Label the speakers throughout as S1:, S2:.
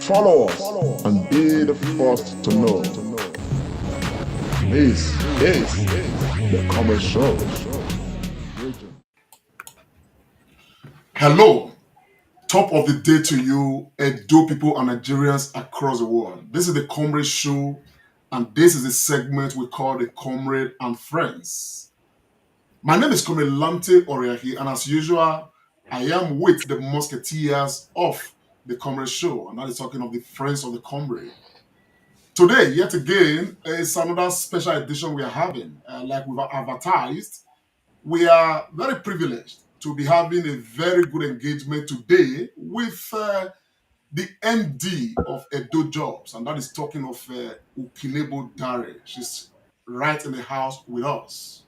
S1: Follow us and be the first to know. This is the Commerce Show.
S2: Hello, top of the day to you, Edo people and Nigerians across the world. This is the Comrade Show, and this is the segment we call the Comrade and Friends. My name is Comrade Lante Oriahi, and as usual, I am with the Musketeers of the Comrade Show, and that is talking of the Friends of the Comrade. Today, yet again, is another special edition we are having. Like we've advertised, we are very privileged to be having a very good engagement today with the MD of Edo Jobs, and that is talking of Ukinebo Dare. She's right in the house with us.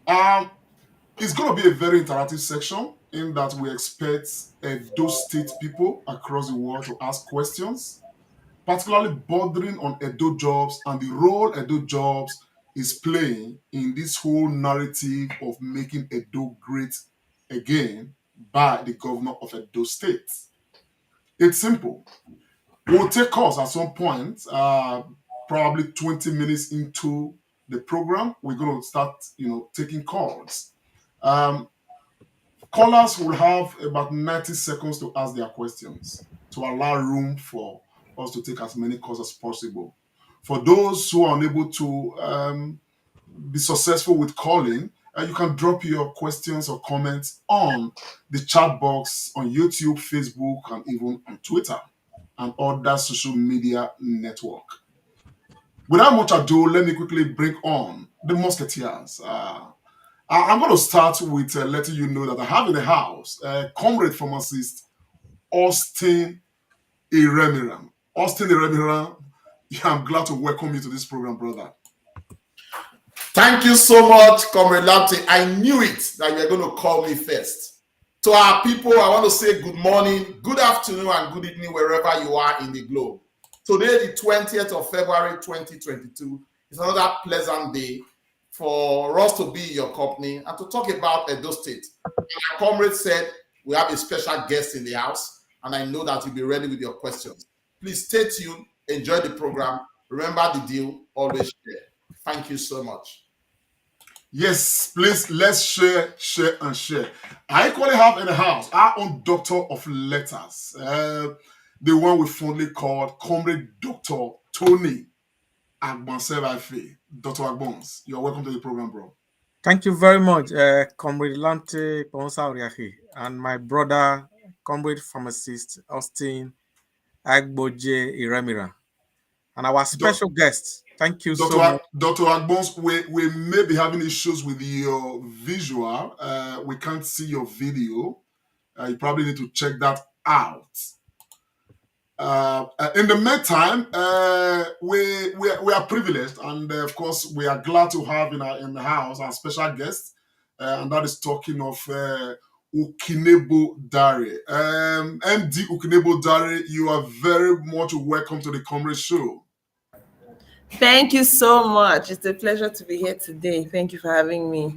S2: It's going to be a very interactive section in that we expect Edo State people across the world to ask questions, particularly bordering on Edo Jobs and the role Edo Jobs is playing in this whole narrative of making Edo great again by the governor of Edo State. It's simple. We'll take calls at some point, probably 20 minutes into the program. We're going to start, taking calls. Callers will have about 90 seconds to ask their questions to allow room for us to take as many calls as possible. For those who are unable to be successful with calling, you can drop your questions or comments on the chat box on YouTube, Facebook, and even on Twitter and other social media network. Without much ado, let me quickly bring on the Musketeers. I'm going to start with letting you know that I have in the house comrade pharmacist Austin Iremiran. Austin Iremiran, I'm glad to welcome you to this program, brother.
S3: Thank you so much, Comrade Lamptey. I knew it that you were going to call me first. To our people, I want to say good morning, good afternoon, and good evening wherever you are in the globe. Today, the 20th of February, 2022, is another pleasant day for us to be in your company and to talk about Edo State. Our comrade said we have a special guest in the house, and I know that you'll be ready with your questions. Please stay tuned, enjoy the program. Remember the deal, always share. Thank you so much.
S2: Yes, please, let's share, and share. I equally have in the house our own doctor of letters, the one we fondly called Comrade Dr. Tony Agbonsebafe. Dr. Agbons, you're welcome to the program, bro.
S4: Thank you very much, Comrade Lante Ponsa Oriahi, and my brother, Comrade Pharmacist Austin Agboje Iremira, and our special guest. Thank you so much.
S2: Dr. Agbons, we may be having issues with your visual. We can't see your video. You probably need to check that out. In the meantime, we are privileged, and of course, we are glad to have in the house our special guest, and that is talking of Ukinebo Dare. MD Ukinebo Dare, you are very much welcome to the Comrade Show.
S5: Thank you so much. It's a pleasure to be here today. Thank you for having me.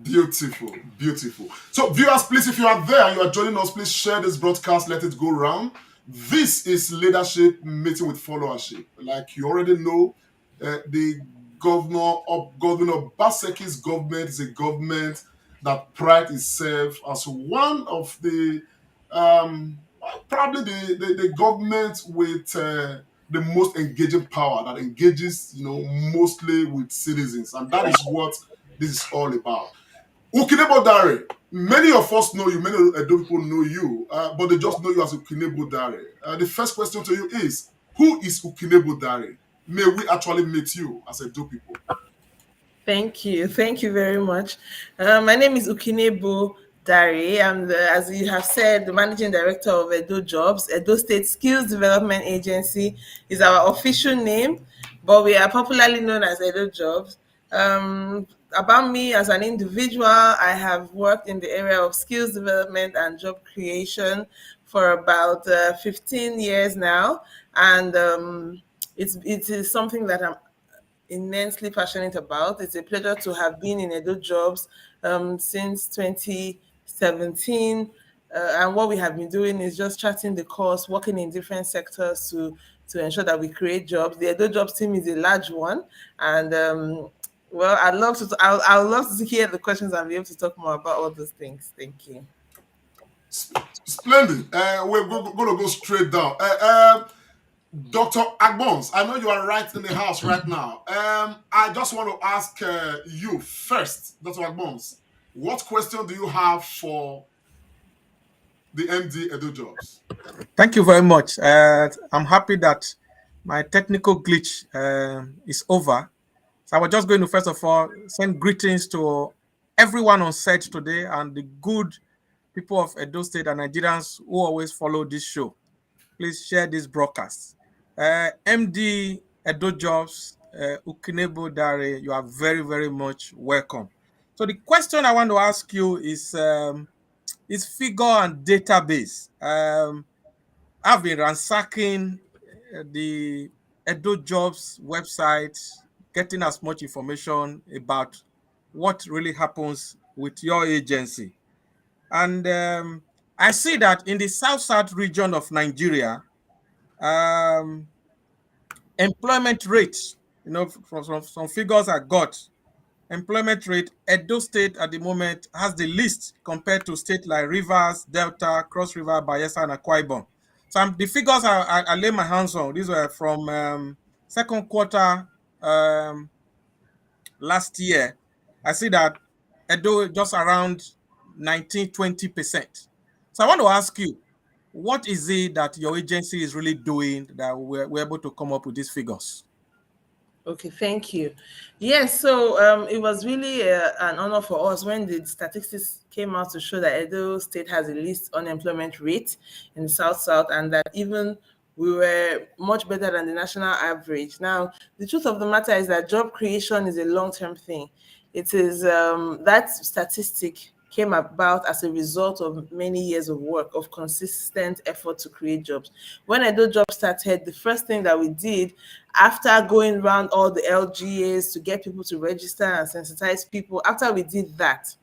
S2: Beautiful, beautiful. So, viewers, please, if you are there and you are joining us, please share this broadcast. Let it go round. This is leadership meeting with followership. Like you already know, the Governor Baseki's government is a government that prides itself as one of the probably the government with the most engaging power that engages, mostly with citizens, and that is what this is all about. Ukinebo Dare, many of us know you, many Edo people know you, but they just know you as Ukinebo Dare. The first question to you is, who is Ukinebo Dare? May we actually meet you as Edo people?
S5: Thank you. Thank you very much. My name is Ukinebo Dare. I'm as you have said, the managing director of Edo Jobs. Edo State Skills Development Agency is our official name, but we are popularly known as Edo Jobs. About me as an individual, I have worked in the area of skills development and job creation for about 15 years now, and it is something that I'm immensely passionate about. It's a pleasure to have been in Edo Jobs since 2017. And what we have been doing is just charting the course, working in different sectors to ensure that we create jobs. The Edo Jobs team is a large one, and well, I'd love to hear the questions and be able to talk more about all those things. Thank you.
S2: Splendid. We're going to go straight down. Dr. Agbons, I know you are right in the house right now. I just want to ask you first, Dr. Agbons, what question do you have for the MD Edo Jobs?
S4: Thank you very much. I'm happy that my technical glitch is over. So I was just going to, first of all, send greetings to everyone on set today and the good people of Edo State and Nigerians who always follow this show. Please share this broadcast. MD Edo Jobs, Ukinebo Dare, you are very, very much welcome. So the question I want to ask you is figure and database. I've been ransacking the Edo Jobs website, getting as much information about what really happens with your agency. And I see that in the South region of Nigeria, employment rates, from some figures I got, employment rate, Edo State at the moment has the least compared to states like Rivers, Delta, Cross River, Bayelsa, and Akwa Ibom. So the figures I lay my hands on, these were from second quarter last year. I see that Edo just around 19-20%. So I want to ask you, what is it that your agency is really doing that we're able to come up with these figures?
S5: Okay, thank you. Yes, so it was really an honor for us when the statistics came out to show that Edo State has the least unemployment rate in the South, and that even we were much better than the national average. Now, the truth of the matter is that job creation is a long-term thing. It is that statistic came about as a result of many years of work, of consistent effort to create jobs. When Edo Jobs started, the first thing that we did after going around all the LGAs to get people to register and sensitize people, after we did that,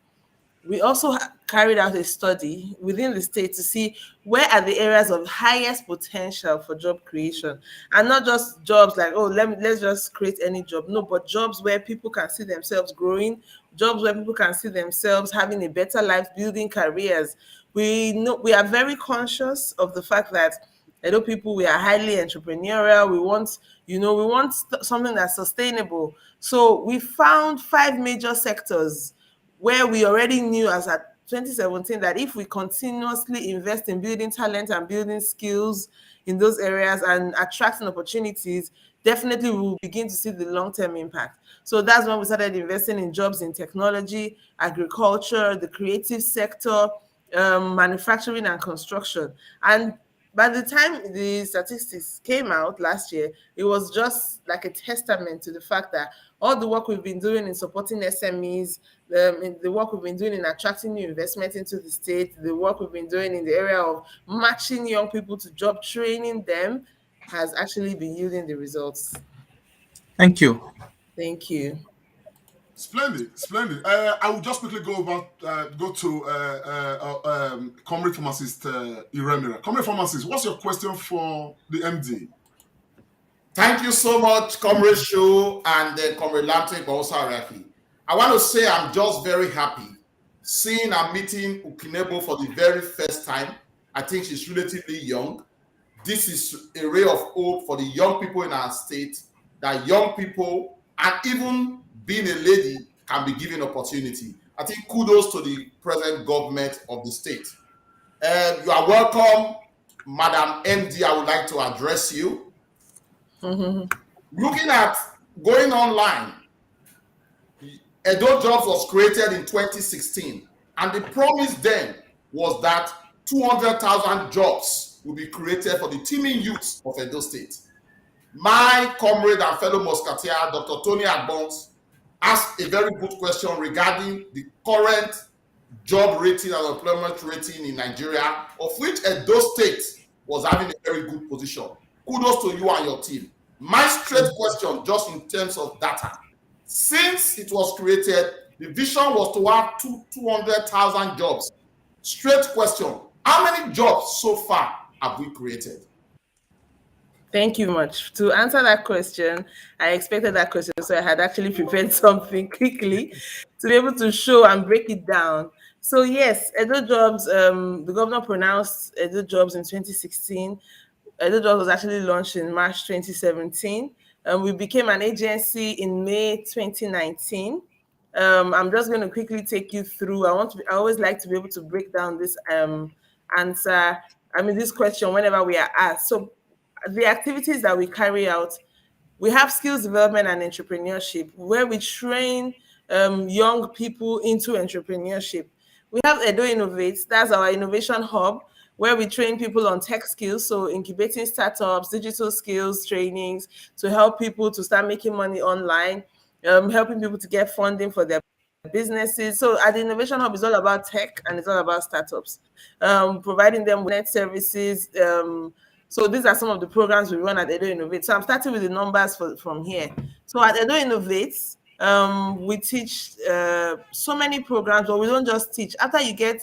S5: we also carried out a study within the state to see where are the areas of highest potential for job creation, and not just jobs like, oh, let's just create any job. No, but jobs where people can see themselves growing, jobs where people can see themselves having a better life, building careers. We are very conscious of the fact that Edo people, we are highly entrepreneurial. We want something that's sustainable. So we found 5 major sectors where we already knew as at 2017 that if we continuously invest in building talent and building skills in those areas and attracting opportunities, definitely we will begin to see the long-term impact. So that's when we started investing in jobs in technology, agriculture, the creative sector, manufacturing and construction. And by the time the statistics came out last year, it was just like a testament to the fact that all the work we've been doing in supporting SMEs, the work we've been doing in attracting new investment into the state, the work we've been doing in the area of matching young people to job, training them, has actually been yielding the results.
S4: Thank you.
S5: Thank you.
S2: Splendid. I will just quickly go to Comrade Pharmacist Iremira. Comrade Pharmacist, what's your question for the MD?
S3: Thank you so much, Comrade Shu and Comrade Lante Baosaraki. I want to say I'm just very happy seeing and meeting Ukinebo for the very first time. I think she's relatively young. This is a ray of hope for the young people in our state, that young people, and even being a lady, can be given opportunity. I think kudos to the present government of the state. You are welcome, Madam MD. I would like to address you. Looking at going online, Edo Jobs was created in 2016, and the promise then was that 200,000 jobs will be created for the teeming youth of Edo State. My comrade and fellow musketeer, Dr. Tony Agbons, asked a very good question regarding the current job rating and employment rating in Nigeria, of which Edo State was having a very good position. Kudos to you and your team. My straight question, just in terms of data, since it was created, the vision was to have 200,000 jobs. Straight question, How many jobs so far have we created?
S5: Thank you much. To answer that question, I expected that question, so I had actually prepared something quickly to be able to show and break it down. So yes, Edo Jobs, the governor pronounced Edo Jobs in 2016. Edo Jobs was actually launched in March 2017. We became an agency in May 2019. I'm just going to quickly take you through. I always like to be able to break down this answer. I mean, this question whenever we are asked. So the activities that we carry out, we have skills development and entrepreneurship where we train young people into entrepreneurship. We have Edo Innovates, that's our innovation hub where we train people on tech skills, so incubating startups, digital skills trainings to help people to start making money online, helping people to get funding for their businesses. So at the Innovation Hub, it's all about tech and it's all about startups, providing them with net services. So these are some of the programs we run at Edo Innovate. So I'm starting with the numbers from here. So at Edo Innovates, we teach so many programs, but we don't just teach. After you get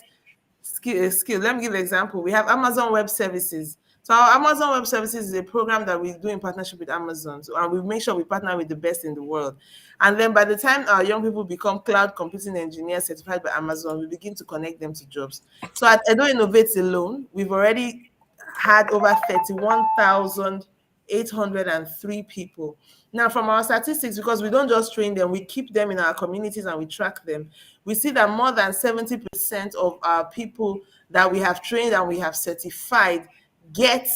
S5: skill. Let me give an example. We have Amazon Web Services. So our Amazon Web Services is a program that we do in partnership with Amazon. So, and we make sure we partner with the best in the world. And then by the time our young people become cloud computing engineers certified by Amazon, we begin to connect them to jobs. So at Edo Innovates alone, we've already had over 31,803 people. Now, from our statistics, because we don't just train them, we keep them in our communities and we track them. We see that more than 70% of our people that we have trained and we have certified get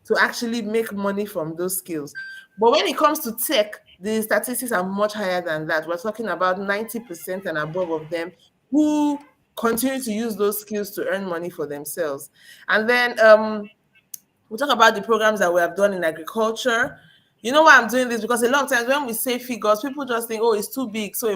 S5: to actually make money from those skills. But when it comes to tech, the statistics are much higher than that. We're talking about 90% and above of them who continue to use those skills to earn money for themselves. And then we'll talk about the programs that we have done in agriculture. You know why I'm doing this? Because a lot of times when we say figures, people just think, oh, it's too big, so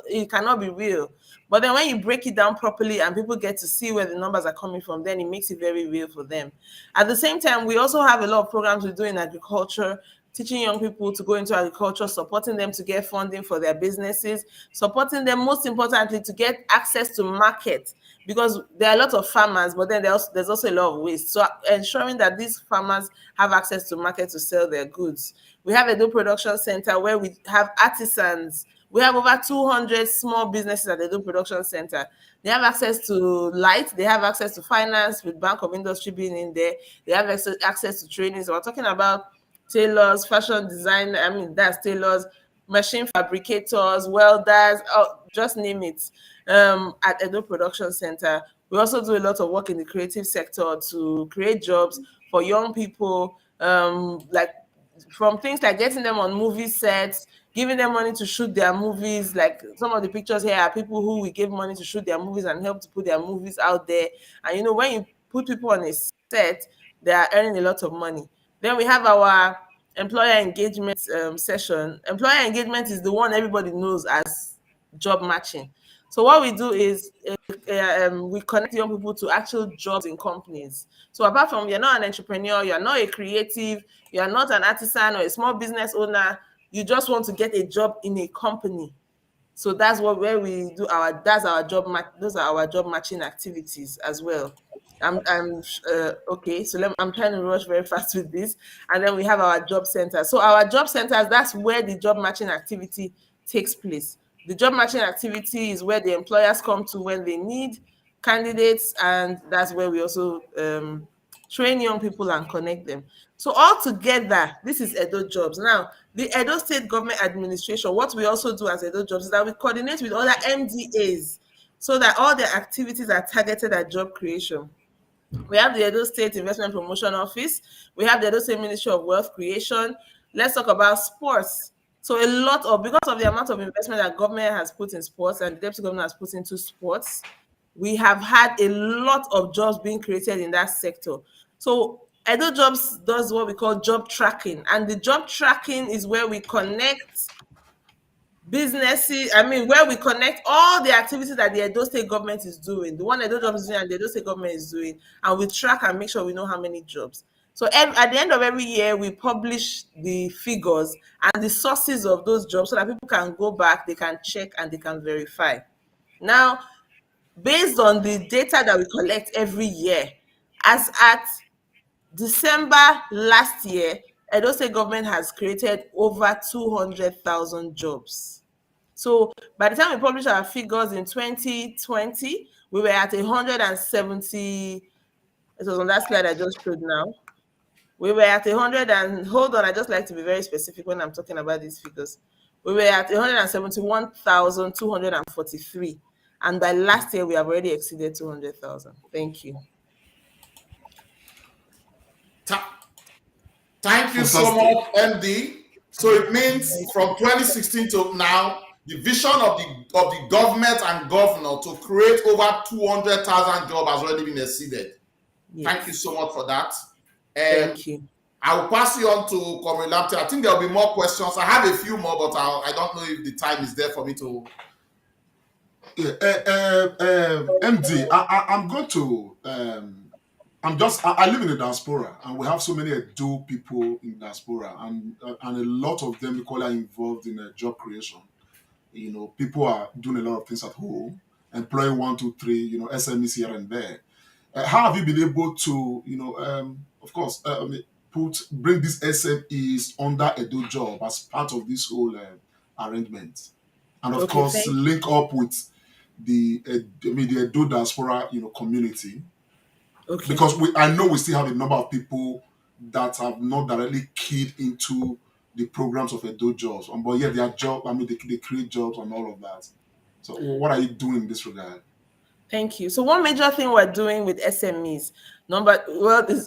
S5: it cannot be real. But then when you break it down properly and people get to see where the numbers are coming from, then it makes it very real for them. At the same time, we also have a lot of programs we do in agriculture, teaching young people to go into agriculture, supporting them to get funding for their businesses, supporting them, most importantly, to get access to market, because there are a lot of farmers, but then there's also a lot of waste. So ensuring that these farmers have access to market to sell their goods. We have a Edo Production Center where we have artisans. We have over 200 small businesses at the Edo Production Center. They have access to light, they have access to finance with Bank of Industry being in there. They have access to training. So we're talking about tailors, fashion design, that's tailors, machine fabricators, welders, just name it, at Edo Production Center. We also do a lot of work in the creative sector to create jobs for young people, like from things like getting them on movie sets, giving them money to shoot their movies. Like some of the pictures here are people who we give money to shoot their movies and help to put their movies out there. And you know, when you put people on a set, they are earning a lot of money. Then we have our employer engagement session. Employer engagement is the one everybody knows as job matching. So what we do is we connect young people to actual jobs in companies. So apart from you're not an entrepreneur, you're not a creative, you're not an artisan or a small business owner, you just want to get a job in a company. So that's where we do those are our job matching activities as well. Okay, so I'm trying to rush very fast with this. And then we have our job centers. So our job centers, that's where the job matching activity takes place. The job matching activity is where the employers come to when they need candidates, and that's where we also train young people and connect them. So all together, this is Edo Jobs. Now, the Edo State Government Administration, what we also do as Edo Jobs is that we coordinate with other MDAs so that all their activities are targeted at job creation. We have the Edo State Investment Promotion Office. We have the Edo State Ministry of Wealth Creation. Let's talk about sports. So because of the amount of investment that government has put in sports and the deputy government has put into sports, we have had a lot of jobs being created in that sector. So Edo Jobs does what we call job tracking. And the job tracking is where we connect businesses, where we connect all the activities that the Edo State government is doing, the one Edo Jobs is doing and the Edo State government is doing, and we track and make sure we know how many jobs. So at the end of every year, we publish the figures and the sources of those jobs so that people can go back, they can check, and they can verify. Now, based on the data that we collect every year, As at December last year, Edo State government has created over 200,000 jobs. So by the time we published our figures in 2020, we were at 170. It was on that slide I just showed now. We were at 100 and hold on, I just like to be very specific when I'm talking about these figures. We were at 171,243. And by last year, we have already exceeded 200,000. Thank you.
S3: Thank you so much, MD. So it means from 2016 to now, the vision of the government and governor to create over 200,000 jobs has already been exceeded. Yes. Thank you so much for that.
S5: Thank you.
S3: I will pass you on to Comrade Lamptey. I think there will be more questions. I have a few more, but I don't know if the time is there for me to.
S2: MD, I'm going to. I live in the diaspora, and we have so many Edo people in diaspora, and a lot of them are involved in job creation. You know, people are doing a lot of things at home, employing 1, 2, 3, SMEs here and there. How have you been able to, of course, bring these SMEs under Edo Job as part of this whole arrangement, and of course link up with the Edo diaspora, community, because I know we still have a number of people that have not directly keyed into the programs of Edo Jobs, but yeah, their job, they create jobs and all of that. So, what are you doing in this regard?
S5: Thank you. So one major thing we're doing with SMEs,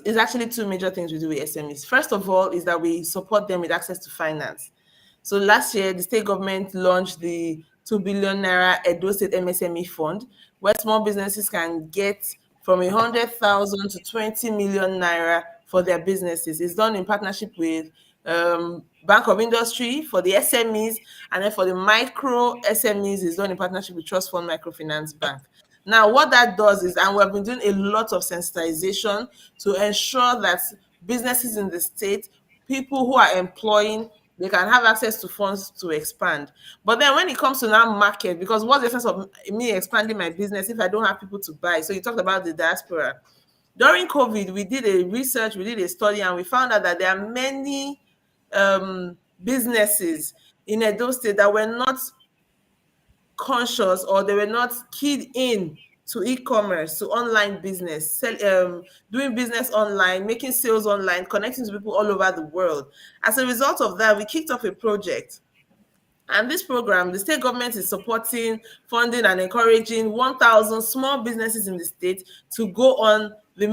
S5: is actually two major things we do with SMEs. First of all, is that we support them with access to finance. So last year, the state government launched the 2 billion naira Edo State MSME Fund, where small businesses can get from 100,000 to 20 million naira for their businesses. It's done in partnership with Bank of Industry for the SMEs, and then for the micro SMEs, is done in partnership with Trust Fund Microfinance Bank. Now, what that does is, and we've been doing a lot of sensitization to ensure that businesses in the state, people who are employing, they can have access to funds to expand. But then when it comes to now market, because what's the sense of me expanding my business if I don't have people to buy? So you talked about the diaspora. During COVID, we did a study, and we found out that there are many businesses in Edo State that were not conscious, or they were not keyed in to e-commerce, to online business, doing business online, making sales online, connecting to people all over the world. As a result of that, we kicked off a project. And this program, the state government is supporting, funding, and encouraging 1,000 small businesses in the state to go on the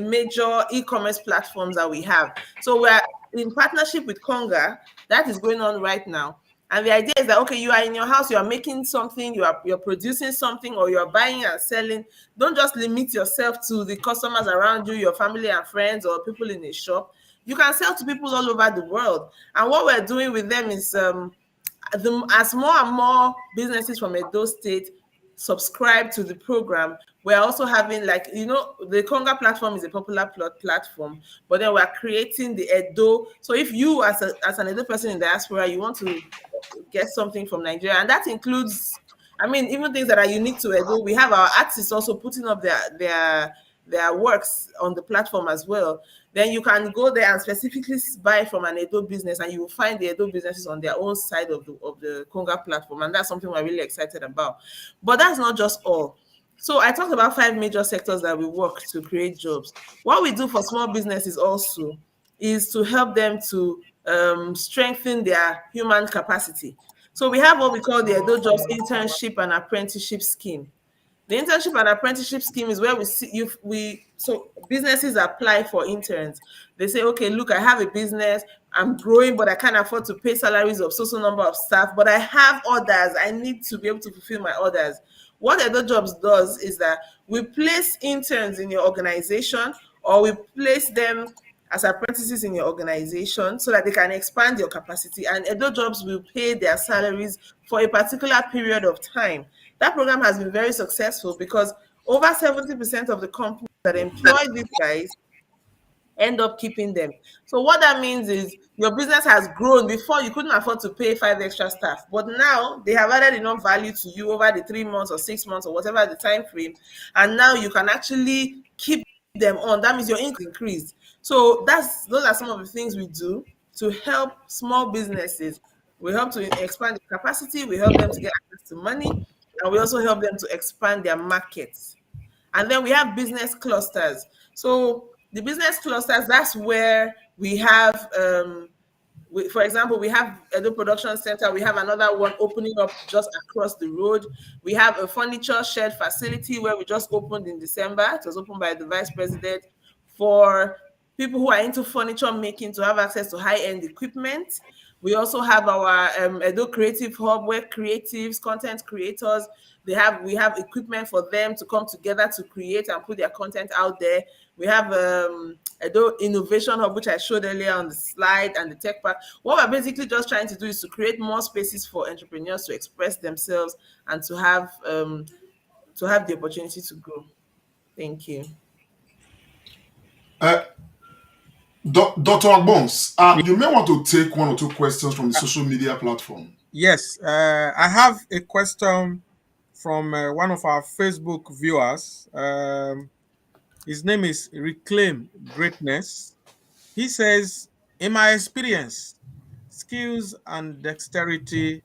S5: major e-commerce platforms that we have. So we're in partnership with Conga. That is going on right now. And the idea is that, okay, you are in your house, you are making something, you're producing something, or you're buying and selling. Don't just limit yourself to the customers around you, your family and friends, or people in a shop. You can sell to people all over the world. And what we're doing with them is, as more and more businesses from Edo State subscribe to the program, we're also having, the Conga platform is a popular platform, but then we're creating the Edo. So if you, as an Edo person in diaspora, you want to get something from Nigeria, and that includes, even things that are unique to Edo, we have our artists also putting up their works on the platform as well. Then you can go there and specifically buy from an Edo business, and you will find the Edo businesses on their own side of the Conga platform, and that's something we're really excited about. But that's not just all. So I talked about 5 major sectors that we work to create jobs. What we do for small businesses also is to help them to strengthen their human capacity. So we have what we call the Edo Jobs Internship and Apprenticeship Scheme. The internship and apprenticeship scheme is where so businesses apply for interns. They say, okay, look, I have a business, I'm growing, but I can't afford to pay salaries of so number of staff, but I have orders. I need to be able to fulfill my orders. What Edo Jobs does is that we place interns in your organization, or we place them as apprentices in your organization so that they can expand your capacity, and Edo Jobs will pay their salaries for a particular period of time. That program has been very successful because over 70% of the companies that employ these guys end up keeping them. So what that means is your business has grown. Before, you couldn't afford to pay 5 extra staff, but now they have added enough value to you over the 3 months or 6 months or whatever the time frame, and now you can actually keep them on, that means your income increased. So those are some of the things we do to help small businesses. We help to expand the capacity, we help them to get access to money, and we also help them to expand their markets. And then we have business clusters. So the business clusters, that's where we have for example, we have Edo Production Center. We have another one opening up just across the road. We have a furniture shed facility where we just opened in December. It was opened by the Vice President for people who are into furniture making to have access to high-end equipment. We also have our Edo Creative Hub where creatives, content creators, we have equipment for them to come together to create and put their content out there. We have Edo Innovation Hub, which I showed earlier on the slide, and the Tech Park. What we're basically just trying to do is to create more spaces for entrepreneurs to express themselves and to have the opportunity to grow. Thank you.
S2: Dr. Agbons, you may want to take one or two questions from the social media platform.
S4: Yes, I have a question from one of our Facebook viewers. His name is Reclaim Greatness. He says, in my experience, skills and dexterity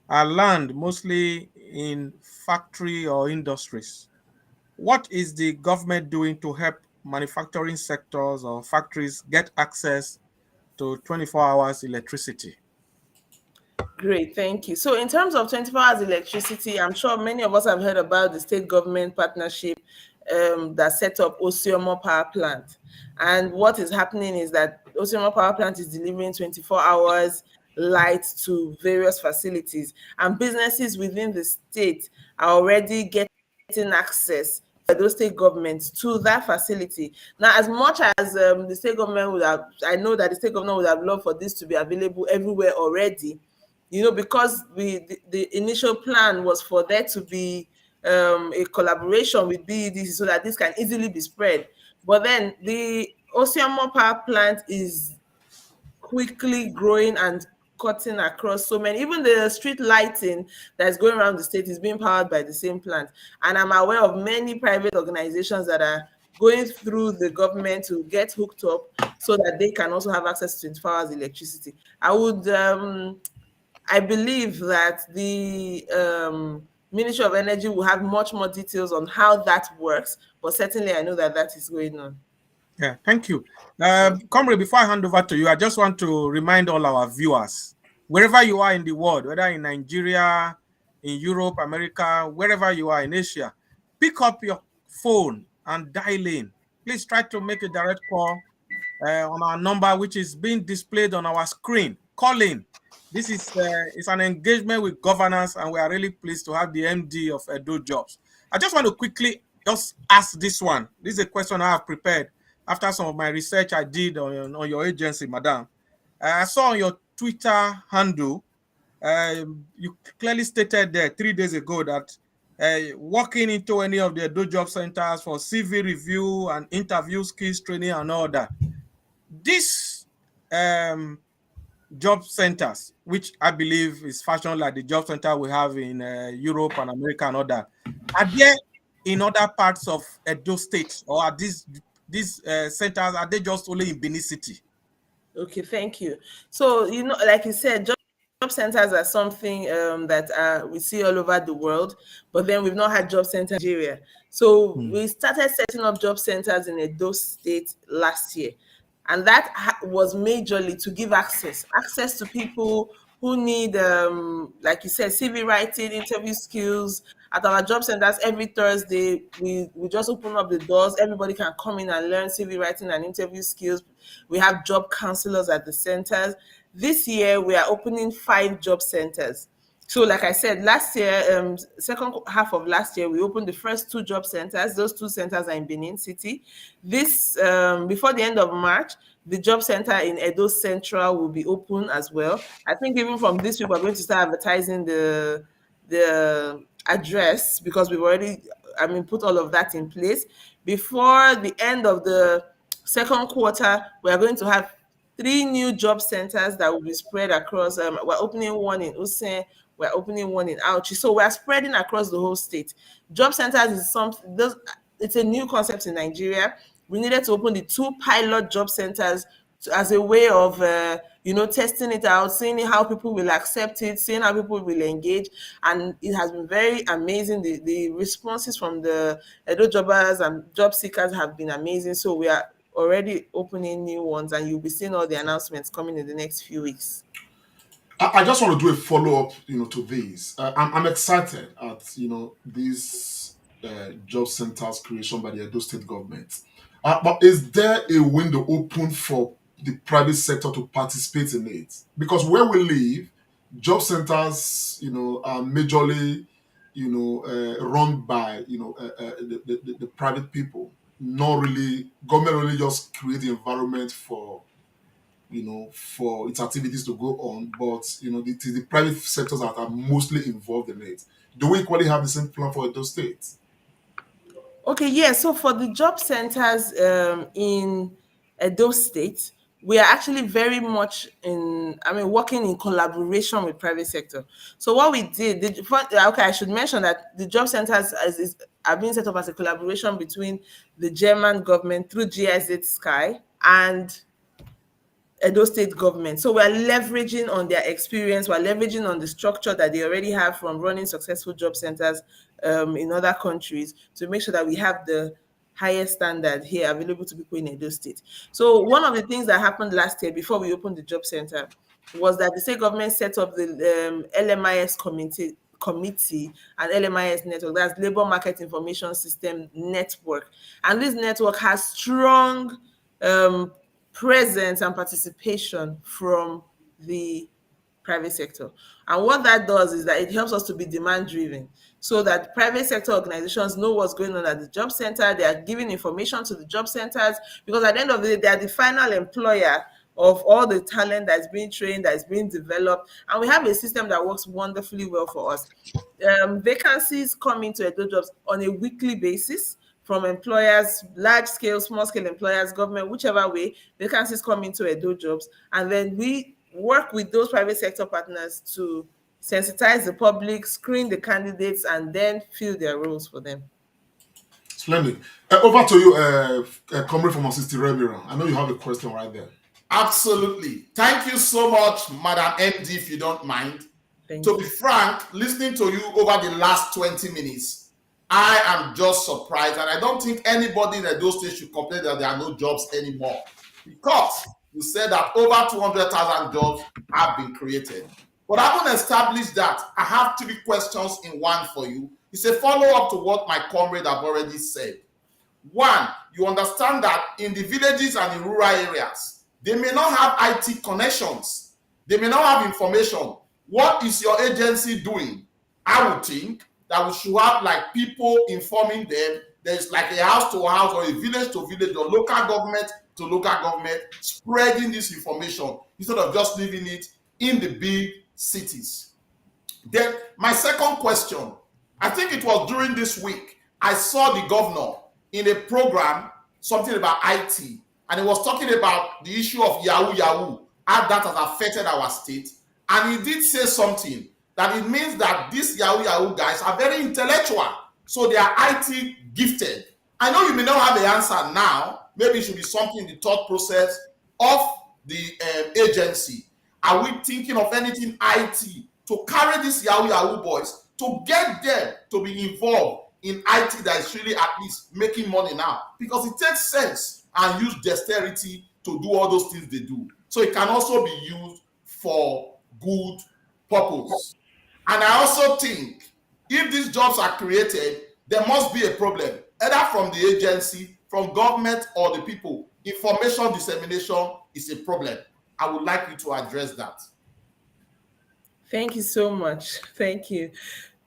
S4: are learned mostly in factory or industries. What is the government doing to help manufacturing sectors or factories get access to 24 hours electricity?
S5: Great, thank you. So in terms of 24 hours electricity, I'm sure many of us have heard about the state government partnership that set up Osiomo Power Plant. And what is happening is that Osiomo Power Plant is delivering 24 hours light to various facilities, and businesses within the state are already getting access by those state governments to that facility. Now, as much as the state government would have, I know that the state government would have loved for this to be available everywhere already, because the initial plan was for there to be a collaboration with BEDC so that this can easily be spread. But then the Osiomo Power Plant is quickly growing and cutting across so many. Even the street lighting that's going around the state is being powered by the same plant. And I'm aware of many private organizations that are going through the government to get hooked up so that they can also have access to 24 hours electricity. I believe that the Ministry of Energy will have much more details on how that works, but certainly I know that that is going on.
S4: Yeah, thank you. Comrade, before I hand over to you, I just want to remind all our viewers, wherever you are in the world, whether in Nigeria, in Europe, America, wherever you are in Asia, pick up your phone and dial in. Please try to make a direct call on our number, which is being displayed on our screen. Call in. This is it's an engagement with governance, and we are really pleased to have the MD of Edo Jobs. I just want to quickly just ask this one. This is a question I have prepared after some of my research I did on your agency, madam. I saw on your Twitter handle, you clearly stated there 3 days ago that walking into any of the Edo Job Centers for CV review and interview skills training and all that. This job centers, which I believe is fashioned like the job center we have in Europe and America and all that, are there in other parts of Edo State, or are these centers, are they just only in Benin City?
S5: Okay, thank you. So, like you said, job centers are something that we see all over the world, but then we've not had job centers in Nigeria. So we started setting up job centers in Edo State last year. And that was majorly to give access to people who need, like you said, CV writing, interview skills. At our job centers, every Thursday, we just open up the doors. Everybody can come in and learn CV writing and interview skills. We have job counselors at the centers. This year, we are opening 5 job centers. So like I said, last year, second half of last year, we opened the first 2 job centers. Those 2 centers are in Benin City. This, before the end of March, the job center in Edo Central will be open as well. I think even from this week, we're going to start advertising the address, because we've already, put all of that in place. Before the end of the second quarter, we are going to have 3 new job centers that will be spread across. We're opening one in Usen, we're opening one in Auchi. So we're spreading across the whole state. Job centers is it's a new concept in Nigeria. we needed to open the 2 pilot job centers as a way of testing it out, seeing how people will accept it, seeing how people will engage, and it has been very amazing. The responses from the Edo jobbers and job seekers have been amazing. So we are already opening new ones, and you'll be seeing all the announcements coming in the next few weeks.
S2: I just want to do a follow up, to this. I'm excited at these job centers creation by the Edo State government. But is there a window open for the private sector to participate in it? Because where we live, job centers, are majorly, run by the private people. Not really government really just create the environment for for its activities to go on, but it is the private sectors that are mostly involved in it. Do we equally have the same plan for Edo State?
S5: Okay, yeah. So for the job centers in Edo State, we are actually very much working in collaboration with private sector. So what we did, okay, I should mention that the job centers are being set up as a collaboration between the German government through GIZ Sky and Edo State government. So we're leveraging on their experience, we're leveraging on the structure that they already have from running successful job centers in other countries to make sure that we have the highest standard here available to people in Edo State. So one of the things that happened last year before we opened the job center was that the state government set up the LMIS committee and LMIS network, that's Labor Market Information System Network. And this network has strong presence and participation from the private sector. And what that does is that it helps us to be demand driven, so that private sector organizations know what's going on at the job center. They are giving information to the job centers, because at the end of the day, they are the final employer of all the talent that's being trained, that's being developed. And we have a system that works wonderfully well for us. Vacancies come into Edo Jobs on a weekly basis from employers, large scale, small scale employers, government, whichever way. Vacancies come into Edo Jobs, and then we work with those private sector partners to sensitize the public, screen the candidates, and then fill their roles for them.
S2: Splendid. Over to you, Comrade from Assistant Remira. I know you have a question right there.
S3: Absolutely. Thank you so much, Madam MD, if you don't mind. To be frank, listening to you over the last 20 minutes, I am just surprised, and I don't think anybody in those states should complain that there are no jobs anymore, because you said that over 200,000 jobs have been created. But I haven't established that. I have 3 questions in one for you. It's a follow-up to what my comrade have already said. One, you understand that in the villages and in rural areas, they may not have IT connections. They may not have information. What is your agency doing? I would think that we should have like people informing them. There's like a house to house or a village to village or local government to local government spreading this information instead of just leaving it in the big cities. Then my second question, I think it was during this week, I saw the governor in a program, something about IT, and he was talking about the issue of Yahoo, how that has affected our state. And he did say something that it means that these Yahoo guys are very intellectual, so they are IT gifted. I know you may not have the answer now. Maybe it should be something in the thought process of the agency. Are we thinking of anything IT to carry these Yahoo boys, to get them to be involved in IT that is really at least making money now? Because it takes sense and use dexterity to do all those things they do. So it can also be used for good purpose. And I also think if these jobs are created, there must be a problem, either from the agency, from government, or the people. Information dissemination is a problem. I would like you to address that.
S5: Thank you so much. Thank you.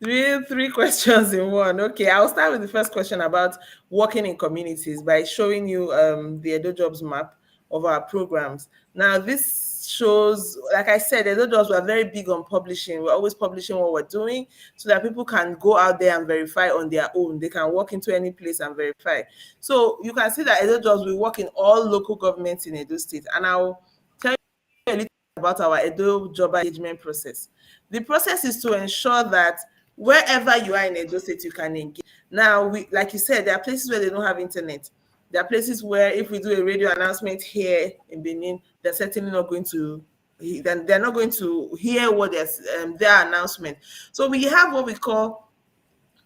S5: Three questions in one. Okay, I'll start with the first question about working in communities by showing you the Edo Jobs Map of our programs. Now, this shows, like I said, Edo Jobs were very big on publishing. We're always publishing what we're doing so that people can go out there and verify on their own. They can walk into any place and verify. So you can see that Edo Jobs will work in all local governments in Edo State. And I'll tell you a little about our Edo Job engagement process. The process is to ensure that wherever you are in Edo State, you can engage. Now, like you said, there are places where they don't have internet. There are places where if we do a radio announcement here in Benin, they're certainly not going to. Then they're not going to hear what their announcement. So we have what we call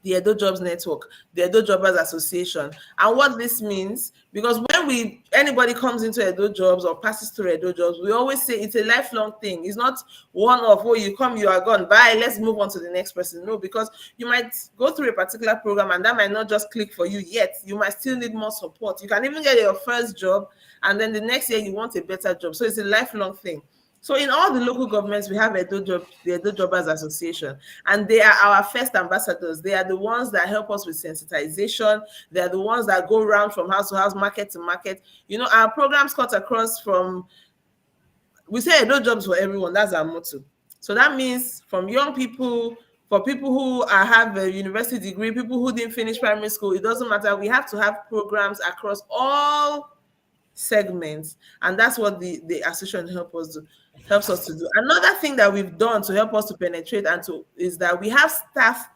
S5: the Edo Jobs Network, the Edo Jobbers Association. And what this means, because when anybody comes into Edo Jobs or passes through Edo Jobs, we always say it's a lifelong thing. It's not one of, oh, you come, you are gone, bye, let's move on to the next person. No, because you might go through a particular program and that might not just click for you yet. You might still need more support. You can even get your first job and then the next year you want a better job. So it's a lifelong thing. So in all the local governments, we have the Edo Jobbers Association, and they are our first ambassadors. They are the ones that help us with sensitization. They are the ones that go around from house to house, market to market. You know, our programs cut across from, we say Edo Jobs for everyone. That's our motto. So that means from young people, for people who have a university degree, people who didn't finish primary school, it doesn't matter. We have to have programs across all segments, and that's what the association helps us to do. Another thing that we've done to help us to penetrate is that we have staff.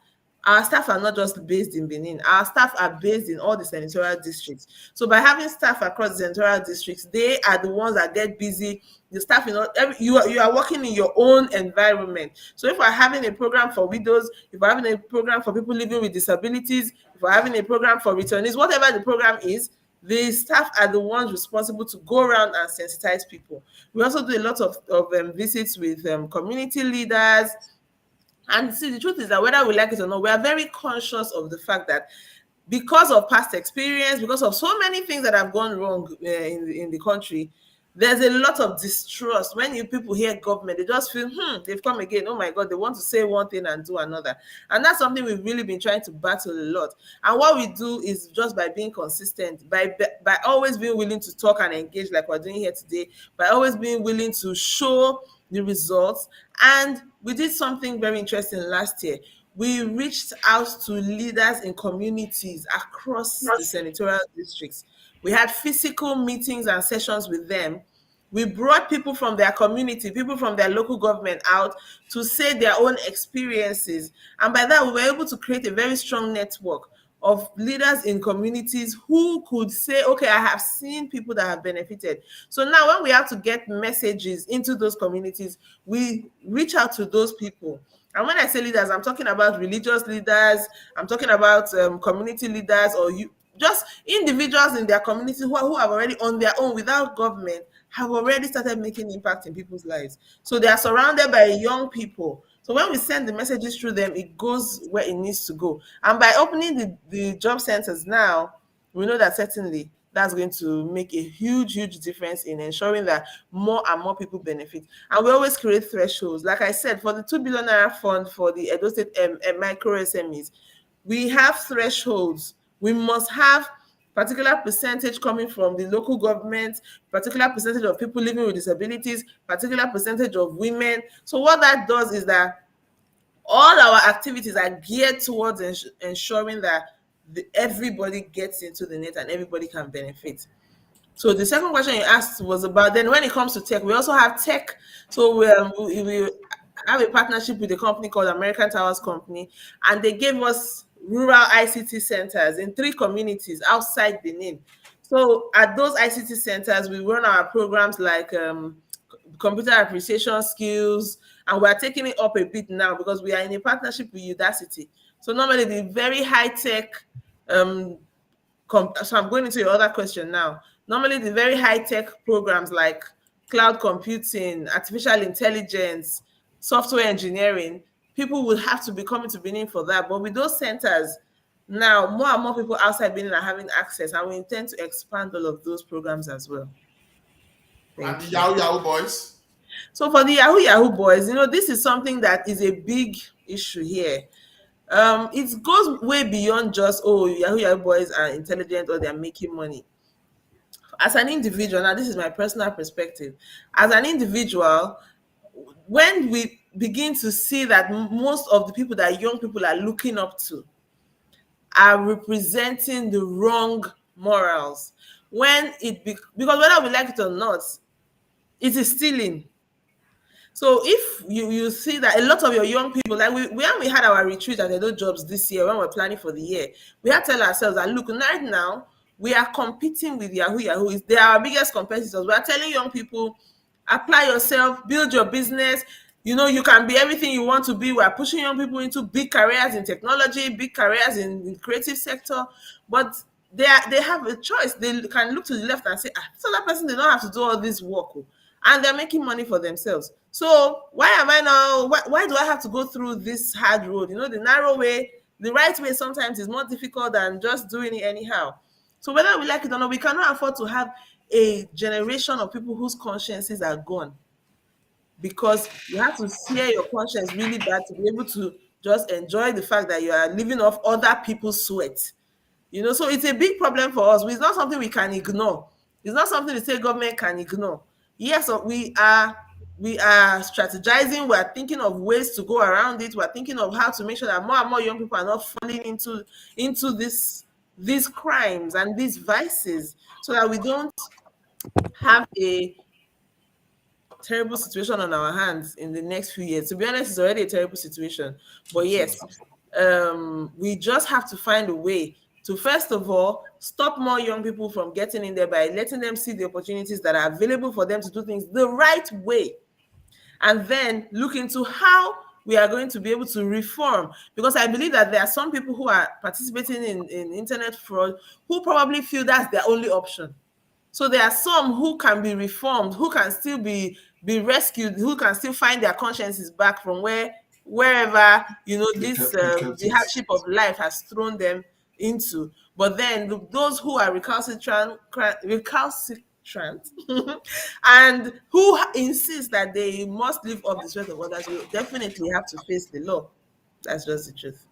S5: Our staff are not just based in Benin. Our staff are based in all the senatorial districts. So by having staff across the senatorial districts, they are the ones that get busy. The staff, you are working in your own environment. So if we're having a program for widows, if we're having a program for people living with disabilities, if we're having a program for returnees, whatever the program is, the staff are the ones responsible to go around and sensitize people. We also do a lot of visits with community leaders. And see, the truth is that whether we like it or not, we are very conscious of the fact that because of past experience, because of so many things that have gone wrong in the country, there's a lot of distrust. When people hear government, they just feel, they've come again. Oh my God, they want to say one thing and do another. And that's something we've really been trying to battle a lot. And what we do is just by being consistent, by always being willing to talk and engage like we're doing here today, by always being willing to show the results. And we did something very interesting last year. We reached out to leaders in communities across the senatorial districts. We had physical meetings and sessions with them. We brought people from their community, people from their local government out to say their own experiences. And by that, we were able to create a very strong network of leaders in communities who could say, okay, I have seen people that have benefited. So now when we have to get messages into those communities, we reach out to those people. And when I say leaders, I'm talking about religious leaders, I'm talking about community leaders, or just individuals in their community who have already on their own without government have already started making impact in people's lives. So they are surrounded by young people. So when we send the messages through them, it goes where it needs to go. And by opening the job centers now, we know that certainly that's going to make a huge, huge difference in ensuring that more and more people benefit. And we always create thresholds. Like I said, for the 2 billion naira fund for the Edo State micro SMEs, we have thresholds. We must have particular percentage coming from the local government, particular percentage of people living with disabilities, particular percentage of women. So what that does is that all our activities are geared towards ensuring that everybody gets into the net and everybody can benefit. So the second question you asked was about, then when it comes to tech, we also have tech. So we have a partnership with a company called American Towers Company, and they gave us rural ICT centers in 3 communities outside Benin. So at those ICT centers, we run our programs like computer appreciation skills, and we're taking it up a bit now because we are in a partnership with Udacity. So normally the very high-tech, so I'm going into your other question now. Normally the very high-tech programs like cloud computing, artificial intelligence, software engineering, people would have to be coming to Benin for that. But with those centers, now more and more people outside Benin are having access, and we intend to expand all of those programs as well.
S3: And the Yahoo boys?
S5: So for the Yahoo boys, this is something that is a big issue here. It goes way beyond just, Yahoo boys are intelligent or they're making money. As an individual, now this is my personal perspective, as an individual, when we begin to see that most of the people that young people are looking up to are representing the wrong morals, because whether we like it or not, it is stealing. So if you see that a lot of your young people, like when we had our retreat at Edo Jobs this year, when we're planning for the year, we had to tell ourselves that, look, right now, we are competing with Yahoo. They are our biggest competitors. We are telling young people, apply yourself, build your business. You can be everything you want to be. We are pushing young people into big careers in technology, big careers in creative sector, but they have a choice. They can look to the left and say, this other person, they don't have to do all this work, and they're making money for themselves. So why am I now? Why do I have to go through this hard road? The narrow way, the right way sometimes is more difficult than just doing it anyhow. So whether we like it or not, we cannot afford to have a generation of people whose consciences are gone, because you have to sear your conscience really bad to be able to just enjoy the fact that you are living off other people's sweat. So it's a big problem for us. It's not something we can ignore. It's not something the state government can ignore. Yes, we are strategizing. We are thinking of ways to go around it. We are thinking of how to make sure that more and more young people are not falling into these crimes and these vices, so that we don't have a terrible situation on our hands in the next few years. To be honest, it's already a terrible situation. But yes, we just have to find a way to, first of all, stop more young people from getting in there by letting them see the opportunities that are available for them to do things the right way. And then look into how we are going to be able to reform. Because I believe that there are some people who are participating in internet fraud who probably feel that's their only option. So there are some who can be reformed, who can still be rescued, who can still find their consciences back from wherever the hardship of life has thrown them into. But then those who are recalcitrant and who insist that they must live up the sweat of others will definitely have to face the law. That's just the truth.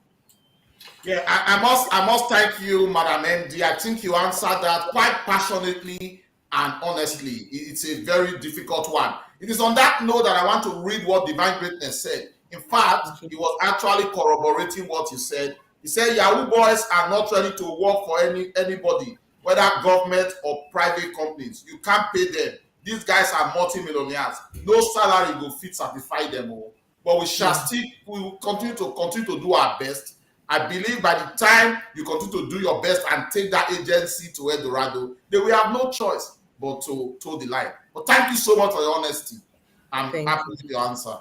S3: Yeah, I must thank you, Madam MD. I think you answered that quite passionately and honestly. It's a very difficult one. It is on that note that I want to read what Divine Greatness said. In fact, he was actually corroborating what you said. He said Yahoo boys are not ready to work for anybody, whether government or private companies. You can't pay them. These guys are multi-millionaires. No salary will fit satisfy them all. But we will continue to do our best. I believe by the time you continue to do your best and take that agency to El Dorado, they will have no choice but to toe the line. But thank you so much for your honesty. I'm happy with your answer.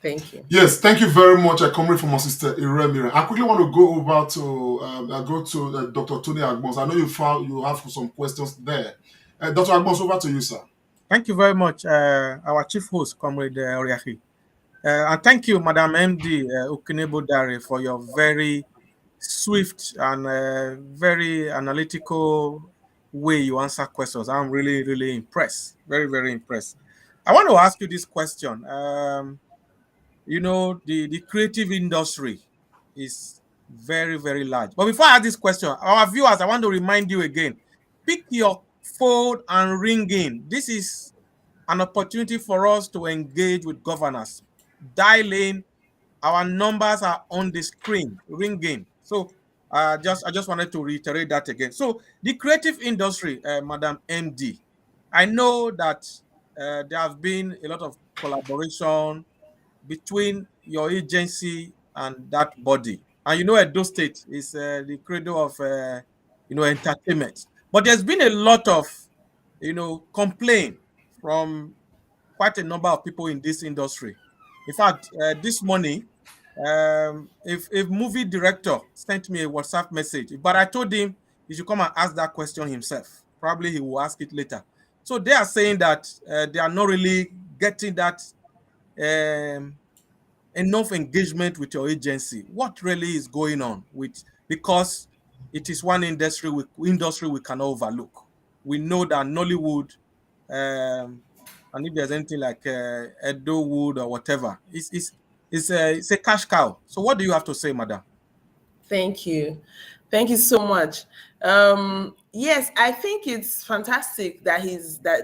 S5: Thank you.
S2: Yes, thank you very much. I come from my sister Iremira. I quickly want to go over to Dr. Tony Agbons. I know you have some questions there. Dr. Agbons, over to you, sir.
S4: Thank you very much, our chief host, Comrade Oriahi. And thank you, Madam MD Ukinebo Dare, for your very swift and very analytical way you answer questions. I'm really, really impressed. Very, very impressed. I want to ask you this question. The creative industry is very, very large. But before I ask this question, our viewers, I want to remind you again, pick your phone and ring in. This is an opportunity for us to engage with governors. Dial in. Our numbers are on the screen, ringing. So I just wanted to reiterate that again. So the creative industry, Madam MD, I know that there have been a lot of collaboration between your agency and that body. And Edo State is the cradle of entertainment. But there's been a lot of complaint from quite a number of people in this industry. In fact, this morning, if a movie director sent me a WhatsApp message, but I told him he should come and ask that question himself. Probably he will ask it later. So they are saying that they are not really getting that enough engagement with your agency. What really is going on because it is one industry we cannot overlook. We know that Nollywood, and if there's anything like Edo Wood or whatever, it's a cash cow. So what do you have to say, madam?
S5: Thank you so much. Yes, I think it's fantastic that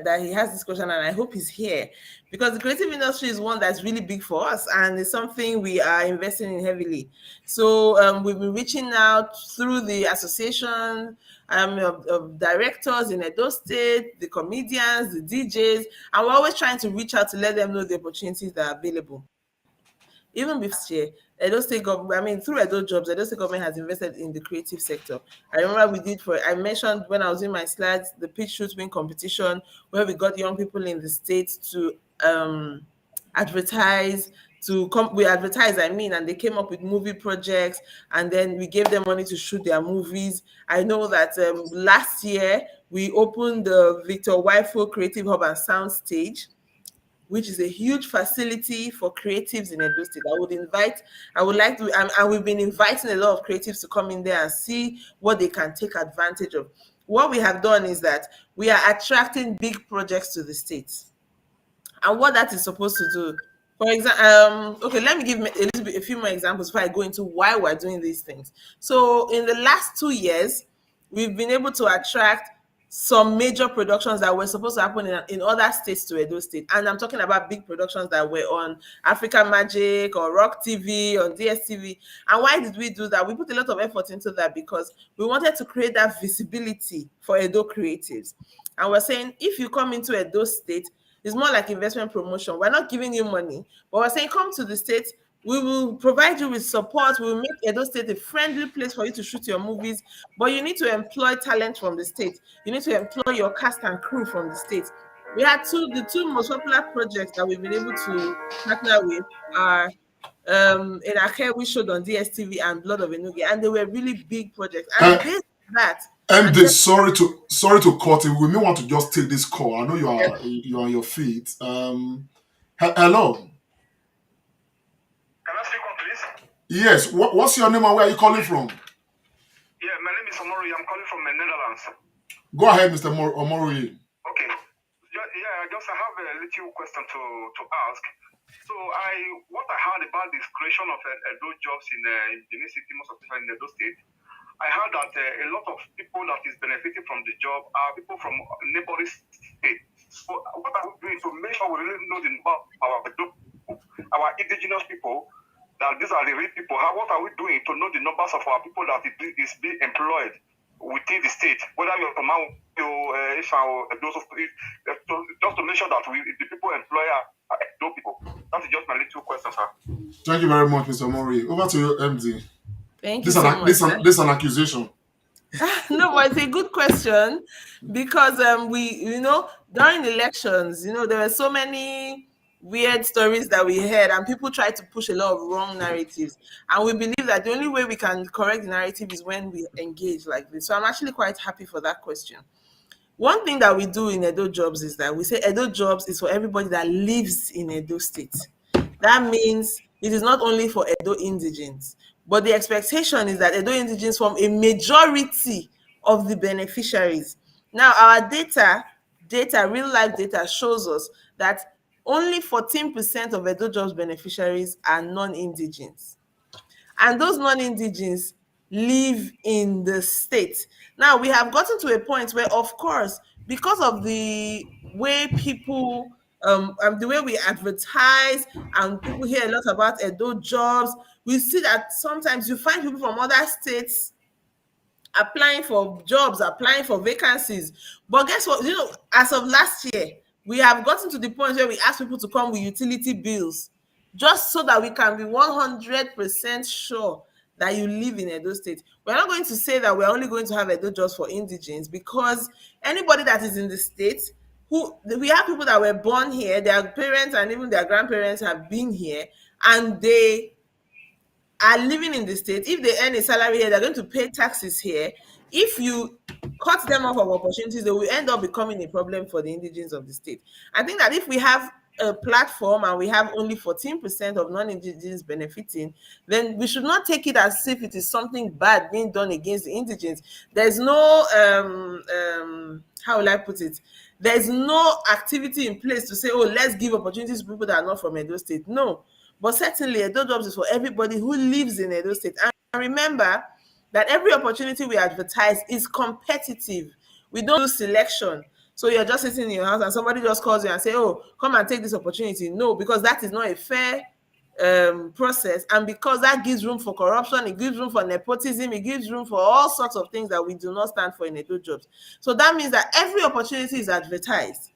S5: that he has this question, and I hope he's here, because the creative industry is one that's really big for us, and it's something we are investing in heavily. So we've been reaching out through the association of directors in Edo State, the comedians, the DJs, and we're always trying to reach out to let them know the opportunities that are available. even before year, Edo State government, I mean, through Edo Jobs, Edo State government has invested in the creative sector. I remember I mentioned when I was in my slides, the pitch shooting competition, where we got young people in the state to advertise, I mean, and they came up with movie projects, and then we gave them money to shoot their movies. I know that last year we opened the Victor Wifo Creative Hub and Sound Stage, which is a huge facility for creatives in Edo State. I would like to, and we've been inviting a lot of creatives to come in there and see what they can take advantage of. What we have done is that we are attracting big projects to the state. And what that is supposed to do, for example, okay, let me give a few more examples before I go into why we're doing these things. So in the last 2 years, we've been able to attract some major productions that were supposed to happen in other states to Edo State. And I'm talking about big productions that were on Africa Magic or Rock TV, on DSTV. And why did we do that? We put a lot of effort into that because we wanted to create that visibility for Edo creatives. And we're saying, if you come into Edo State, it's more like investment promotion. We're not giving you money, but we're saying, come to the state. We will provide you with support. We will make Edo State a friendly place for you to shoot your movies, but you need to employ talent from the state. You need to employ your cast and crew from the state. We had the two most popular projects that we've been able to partner with are in Ake, we showed on DSTV, and Blood of Enugu, and they were really big projects. And based on that,
S2: MD, sorry to cut it. We may want to just take this call. I know you're on your feet. Hello.
S6: Can I speak on, please?
S2: Yes. What's your name and where are you calling from?
S6: Yeah, my name is Omori. I'm calling from the Netherlands.
S2: Go ahead, Mr. Omori.
S6: Okay. Yeah, I have a little question to ask. So what I heard about this creation of Edo Jobs in Benin City, most of the time in Edo State, I heard that a lot of people that is benefiting from the job are people from neighboring states. So what are we doing to make sure we really know the number of our indigenous people, that these are the real people? What are we doing to know the numbers of our people that is being employed within the state? Whether you're from just to make sure that the people employ are Edo people. That's just my little question, sir.
S2: Thank you very much, Mr. Omori. Over to you, MD.
S5: Thank you so much.
S2: This is an accusation.
S5: No, but it's a good question because during elections, there were so many weird stories that we heard, and people tried to push a lot of wrong narratives. And we believe that the only way we can correct the narrative is when we engage like this. So I'm actually quite happy for that question. One thing that we do in Edo Jobs is that we say Edo Jobs is for everybody that lives in Edo State. That means it is not only for Edo indigents, but the expectation is that Edo indigents form a majority of the beneficiaries. Now, our real life data shows us that only 14% of Edo Jobs beneficiaries are non-indigents. And those non-indigents live in the state. Now, we have gotten to a point where, of course, because of the way people, the way we advertise, and people hear a lot about Edo Jobs, we see that sometimes you find people from other states applying for jobs, applying for vacancies. But guess what? As of last year, we have gotten to the point where we ask people to come with utility bills, just so that we can be 100% sure that you live in Edo State. We're not going to say that we're only going to have Edo Jobs for indigents, because anybody that is in the state, we have people that were born here, their parents and even their grandparents have been here, and they are living in the state. If they earn a salary here, they're going to pay taxes here. If you cut them off of opportunities, they will end up becoming a problem for the indigents of the state. I think that if we have a platform and we have only 14% of non-indigents benefiting, then we should not take it as if it is something bad being done against the indigents. There's no, how will I put it? There's no activity in place to say, oh, let's give opportunities to people that are not from Edo State. No. But certainly, Edo Jobs is for everybody who lives in Edo State. And remember that every opportunity we advertise is competitive. We don't do selection. So you're just sitting in your house and somebody just calls you and say, oh, come and take this opportunity. No, because that is not a fair process. And because that gives room for corruption, it gives room for nepotism, it gives room for all sorts of things that we do not stand for in Edo Jobs. So that means that every opportunity is advertised.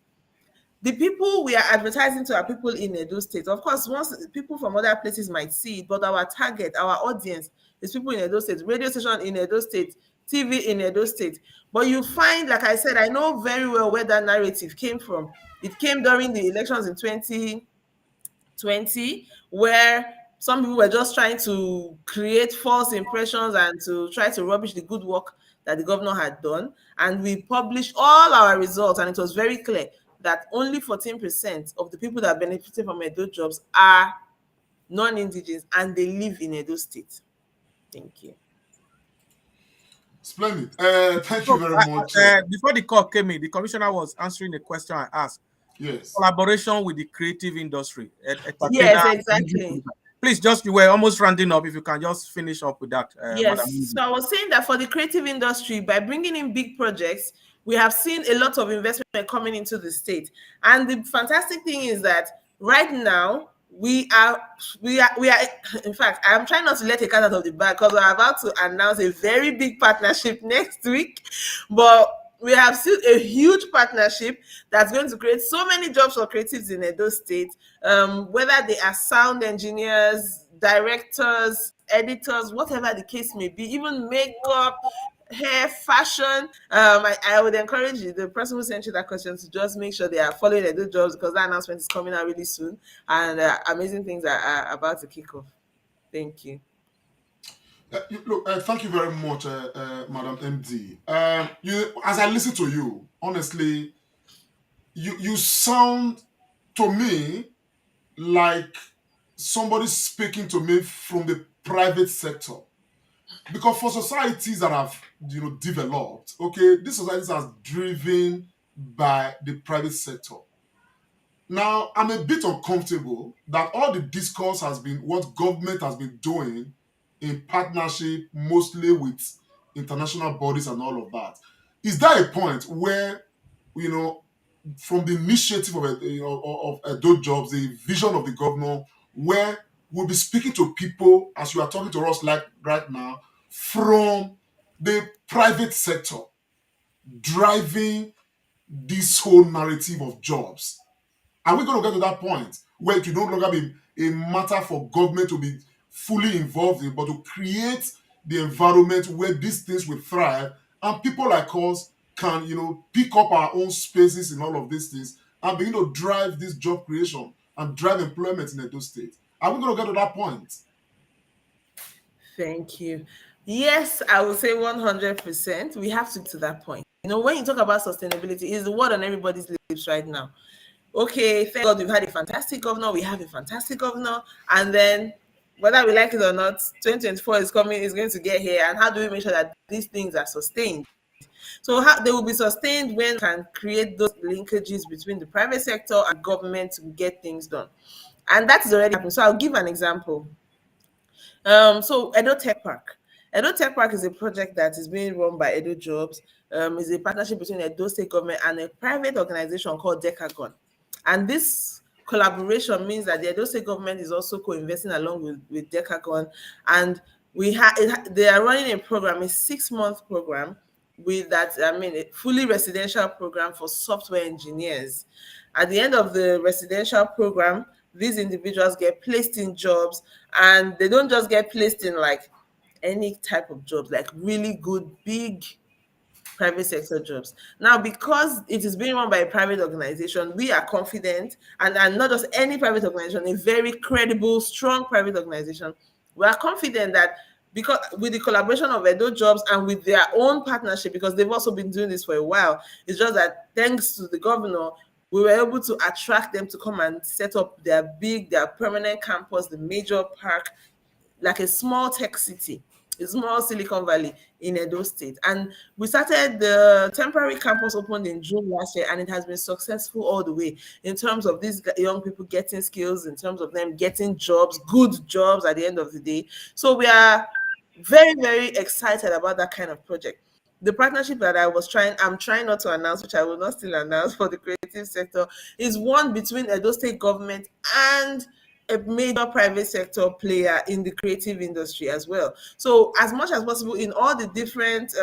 S5: The people we are advertising to are people in Edo State. Of course, once people from other places might see it, but our target, our audience is people in Edo State, radio station in Edo State, TV in Edo State. But you find, like I said, I know very well where that narrative came from. It came during the elections in 2020, where some people were just trying to create false impressions and to try to rubbish the good work that the governor had done. And we published all our results, and it was very clear that only 14% of the people that benefited from Edo jobs are non-indigenous and they live in Edo State. Thank you.
S2: Splendid. Thank
S4: So,
S2: you very much.
S4: before the call came in, the commissioner was answering a question I asked.
S2: Yes.
S4: Collaboration with the creative industry.
S5: Yes, exactly.
S4: Please, just you were almost rounding up. If you can just finish up with that.
S5: Yes.
S4: Madam.
S5: So I was saying that for the creative industry, by bringing in big projects, we have seen a lot of investment coming into the state. And the fantastic thing is that right now, we are in fact, I'm trying not to let a cat out of the bag because we're about to announce a very big partnership next week. But we have seen a huge partnership that's going to create so many jobs for creatives in Edo State, whether they are sound engineers, directors, editors, whatever the case may be, even makeup, hair, fashion. I would encourage you, the person who sent you that question, to just make sure they are following Edo Jobs, because that announcement is coming out really soon, and amazing things are about to kick off. Thank you.
S2: Thank you very much, Madam MD. As I listen to you, honestly, you sound to me like somebody speaking to me from the private sector. Because for societies that have developed, okay, these societies are driven by the private sector. Now, I'm a bit uncomfortable that all the discourse has been what government has been doing in partnership, mostly with international bodies and all of that. Is there a point where, from the initiative of Edo Jobs, the vision of the governor, where we'll be speaking to people, as you are talking to us like right now, from the private sector, driving this whole narrative of jobs? Are we going to get to that point where it will no longer be a matter for government to be fully involved in, but to create the environment where these things will thrive, and people like us can, pick up our own spaces in all of these things and begin to drive this job creation and drive employment in Edo State? Are we going to get to that point?
S5: Thank you. Yes, I would say 100%. We have to that point. When you talk about sustainability, it's the word on everybody's lips right now. Okay, thank God we've had a fantastic governor. We have a fantastic governor, and then whether we like it or not, 2024 is going to get here. And how do we make sure that these things are sustained? So they will be sustained when we can create those linkages between the private sector and government to get things done. And that is already happening. So I'll give an example. So Edo Tech Park. Edo Tech Park is a project that is being run by Edo Jobs. It's a partnership between Edo State government and a private organization called Decagon. And this collaboration means that the Edo State government is also co-investing along with Decagon. And they are running a program, a 6-month program, with that, a fully residential program for software engineers. At the end of the residential program, these individuals get placed in jobs, and they don't just get placed in like any type of jobs, like really good, big private sector jobs. Now, because it is being run by a private organization, we are confident, and not just any private organization, a very credible, strong private organization, we are confident that because with the collaboration of Edo Jobs and with their own partnership, because they've also been doing this for a while, it's just that thanks to the governor, we were able to attract them to come and set up their permanent campus, the major park, like a small tech city, a small Silicon Valley in Edo State. And we started, the temporary campus opened in June last year, and it has been successful all the way in terms of these young people getting skills, in terms of them getting jobs, good jobs at the end of the day. So we are very, very excited about that kind of project. The partnership that I'm trying not to announce, which I will not still announce, for the creative sector, is one between Edo State government and a major private sector player in the creative industry as well. So as much as possible in all the different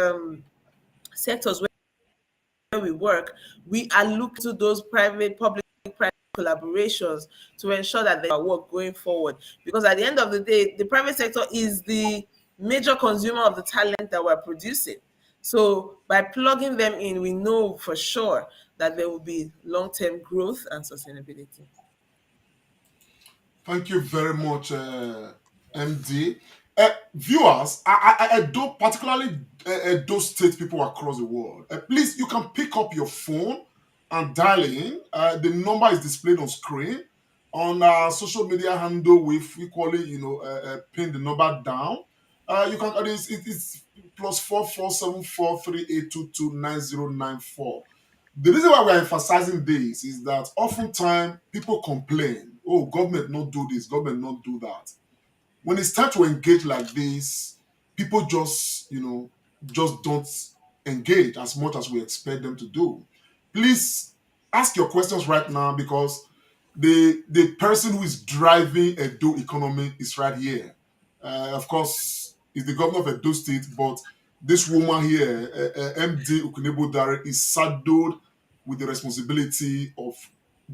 S5: sectors where we work, we are looking to those private public public-private collaborations to ensure that they work going forward. Because at the end of the day, the private sector is the major consumer of the talent that we're producing. So by plugging them in, we know for sure that there will be long-term growth and sustainability.
S2: Thank you very much, MD. Viewers, I do particularly those state people across the world. Please, you can pick up your phone and dial in. The number is displayed on screen. On our social media handle, we've equally, pin the number down. You can it's +447438229094. The reason why we're emphasizing this is that oftentimes people complain, oh, government not do this, government not do that. When it's time to engage like this, people just don't engage as much as we expect them to do. Please ask your questions right now, because the person who is driving Edo economy is right here. Of course, is the governor of Edo State, but this woman here, MD Ukinebo Dare, is saddled with the responsibility of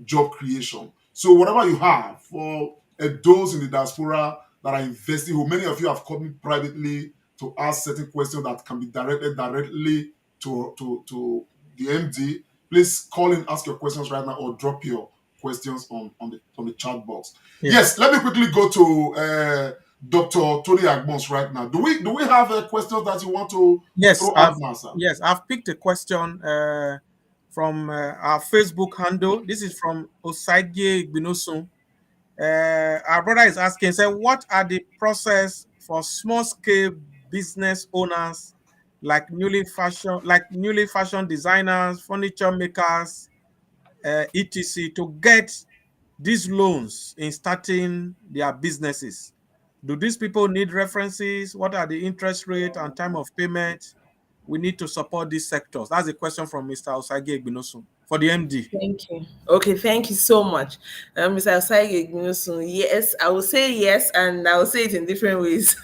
S2: job creation. So whatever you have for those in the diaspora that are investing, who many of you have called me privately to ask certain questions that can be directed directly to the MD, please call in, ask your questions right now, or drop your questions on the chat box.
S4: Yeah.
S2: Yes, let me quickly go to Dr. Tony Agbons right now. Do we have questions that you want to throw out now, sir?
S4: Yes, I've picked a question from our Facebook handle. This is from Osagie Gbinosun. Our brother is asking, say, what are the process for small-scale business owners like newly fashion designers, furniture makers, etc., to get these loans in starting their businesses? Do these people need references? What are the interest rate and time of payment? We need to support these sectors. That's a question from Mr. Osage Egbinosun for the MD.
S5: Thank you. Okay, thank you so much. Mr. Osage Ignusun, yes, I will say yes, and I will say it in different ways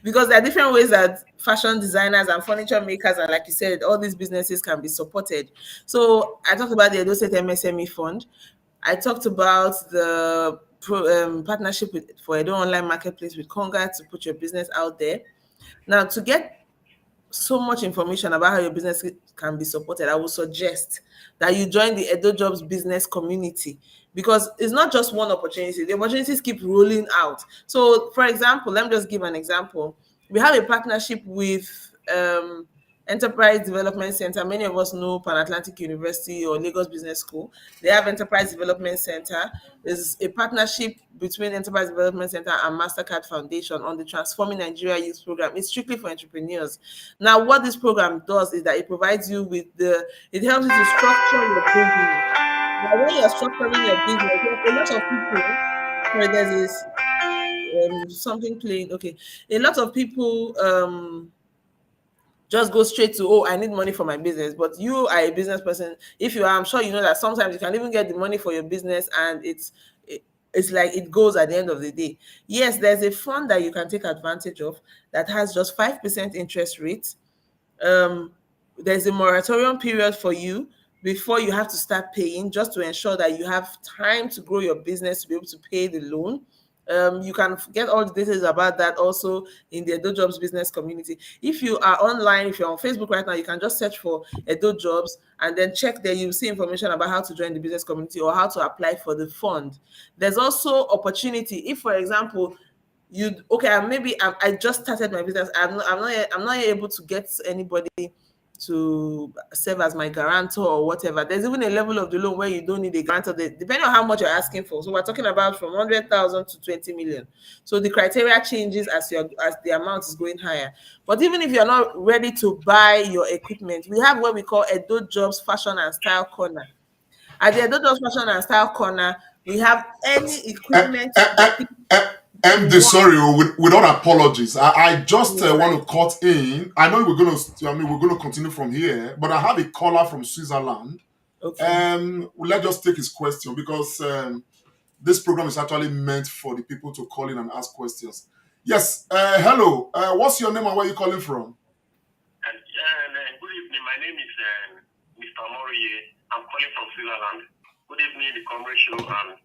S5: because there are different ways that fashion designers and furniture makers, and like you said, all these businesses can be supported. So I talked about the Edo State MSME Fund. I talked about the partnership for Edo Online Marketplace with Conga to put your business out there. Now, to get so much information about how your business can be supported, I would suggest that you join the Edo Jobs business community, because it's not just one opportunity. The opportunities keep rolling out. So, for example, let me just give an example. We have a partnership with Enterprise Development Center. Many of us know Pan Atlantic University or Lagos Business School. They have Enterprise Development Center. There's a partnership between Enterprise Development Center and MasterCard Foundation on the Transforming Nigeria Youth Program. It's strictly for entrepreneurs. Now, what this program does is that it provides you with it helps you to structure your business. Now, when you're structuring your business, a lot of people, sorry, there's this something playing. Okay, a lot of people just go straight to, oh, I need money for my business. But you are a business person. If you are, I'm sure you know that sometimes you can even get the money for your business and it's like it goes at the end of the day. Yes, there's a fund that you can take advantage of that has just 5% interest rate. There's a moratorium period for you before you have to start paying, just to ensure that you have time to grow your business to be able to pay the loan. You can get all the details about that also in the Edo Jobs business community. If you are online, if you're on Facebook right now, you can just search for Edo Jobs and then check there. You'll see information about how to join the business community or how to apply for the fund. There's also opportunity. If, for example, I just started my business. I'm not able to get anybody to serve as my guarantor or whatever. There's even a level of the loan where you don't need a guarantor, depending on how much you're asking for. So we're talking about from 100,000 to 20 million. So the criteria changes as the amount is going higher. But even if you're not ready to buy your equipment, we have what we call Edo Jobs Fashion and Style Corner. At the Edo Jobs Fashion and Style Corner, we have any equipment.
S2: MD, sorry, without apologies. I just want to cut in. I know we're going to continue from here, but I have a caller from Switzerland.
S5: Okay.
S2: Let's just take his question, because this program is actually meant for the people to call in and ask questions. Yes. Hello. What's your name and where are you calling from?
S6: Good evening. My name is Mr. Moriye. I'm calling from Switzerland. Good evening, the Comrade Show, and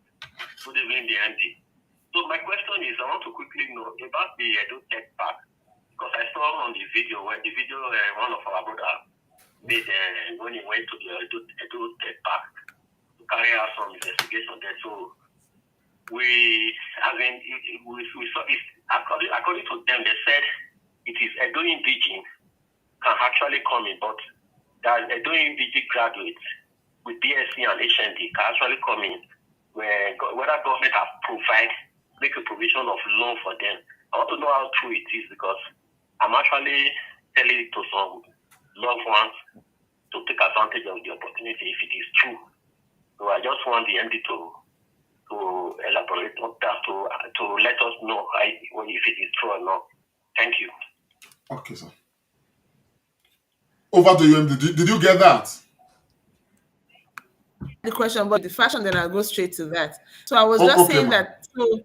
S6: good evening, the MD. So my question is, I want to quickly know about the Edo Tech Park, because I saw on the video one of our brother made when he went to the Edo Tech Park to carry out some investigation there. So we saw it, according to them, they said it is Edo indigene can actually come in, but that Edo indigene graduates with BSc and HND can actually come in, whether government have make a provision of loan for them. I want to know how true it is, because I'm actually telling it to some loved ones to take advantage of the opportunity if it is true. So I just want the MD to elaborate on that, to let us know if it is true or not. Thank you.
S2: Okay, sir. Over to you, MD. Did you get that?
S5: The question about the fashion, then I'll go straight to that. So I was just saying that, so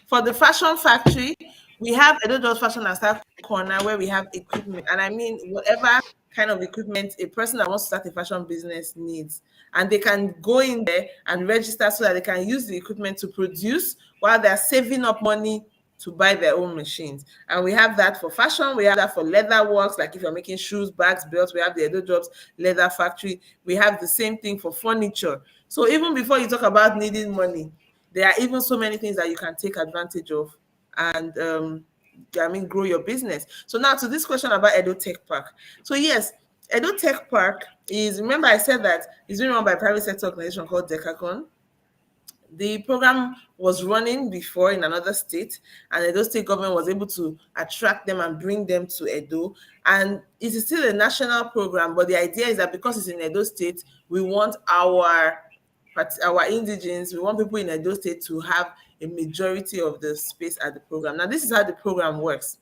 S5: for the fashion factory, we have Edo Jobs Fashion and Style Corner where we have equipment. And I mean, whatever kind of equipment a person that wants to start a fashion business needs. And they can go in there and register so that they can use the equipment to produce while they're saving up money to buy their own machines. And we have that for fashion. We have that for leather works, like if you're making shoes, bags, belts, we have the Edo Jobs Leather Factory. We have the same thing for furniture. So even before you talk about needing money, there are even so many things that you can take advantage of and grow your business. So now to this question about Edo Tech Park. So yes, Edo Tech Park is, remember I said that it's being run by a private sector organization called Decagon. The program was running before in another state, and Edo State government was able to attract them and bring them to Edo. And it is still a national program, but the idea is that because it's in Edo State, we want our indigenes, we want people in Edo State to have a majority of the space at the program. Now, this is how the program works.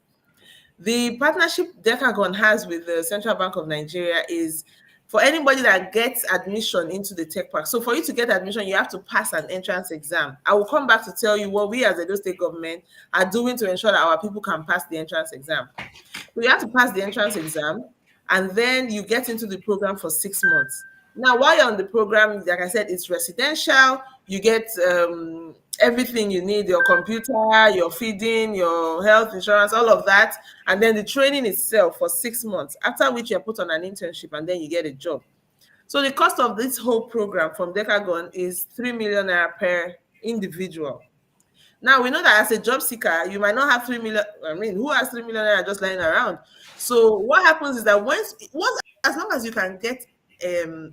S5: The partnership Decagon has with the Central Bank of Nigeria is for anybody that gets admission into the tech park. So for you to get admission, you have to pass an entrance exam. I will come back to tell you what we as the Edo State government are doing to ensure that our people can pass the entrance exam. So you have to pass the entrance exam, and then you get into the program for 6 months. Now, while you're on the program, like I said, it's residential. You get everything you need, your computer, your feeding, your health insurance, all of that. And then the training itself for 6 months, after which you're put on an internship and then you get a job. So the cost of this whole program from Decagon is 3 million naira per individual. Now, we know that as a job seeker, you might not have 3 million. I mean, who has 3 million naira just lying around? So what happens is that once as long as you can get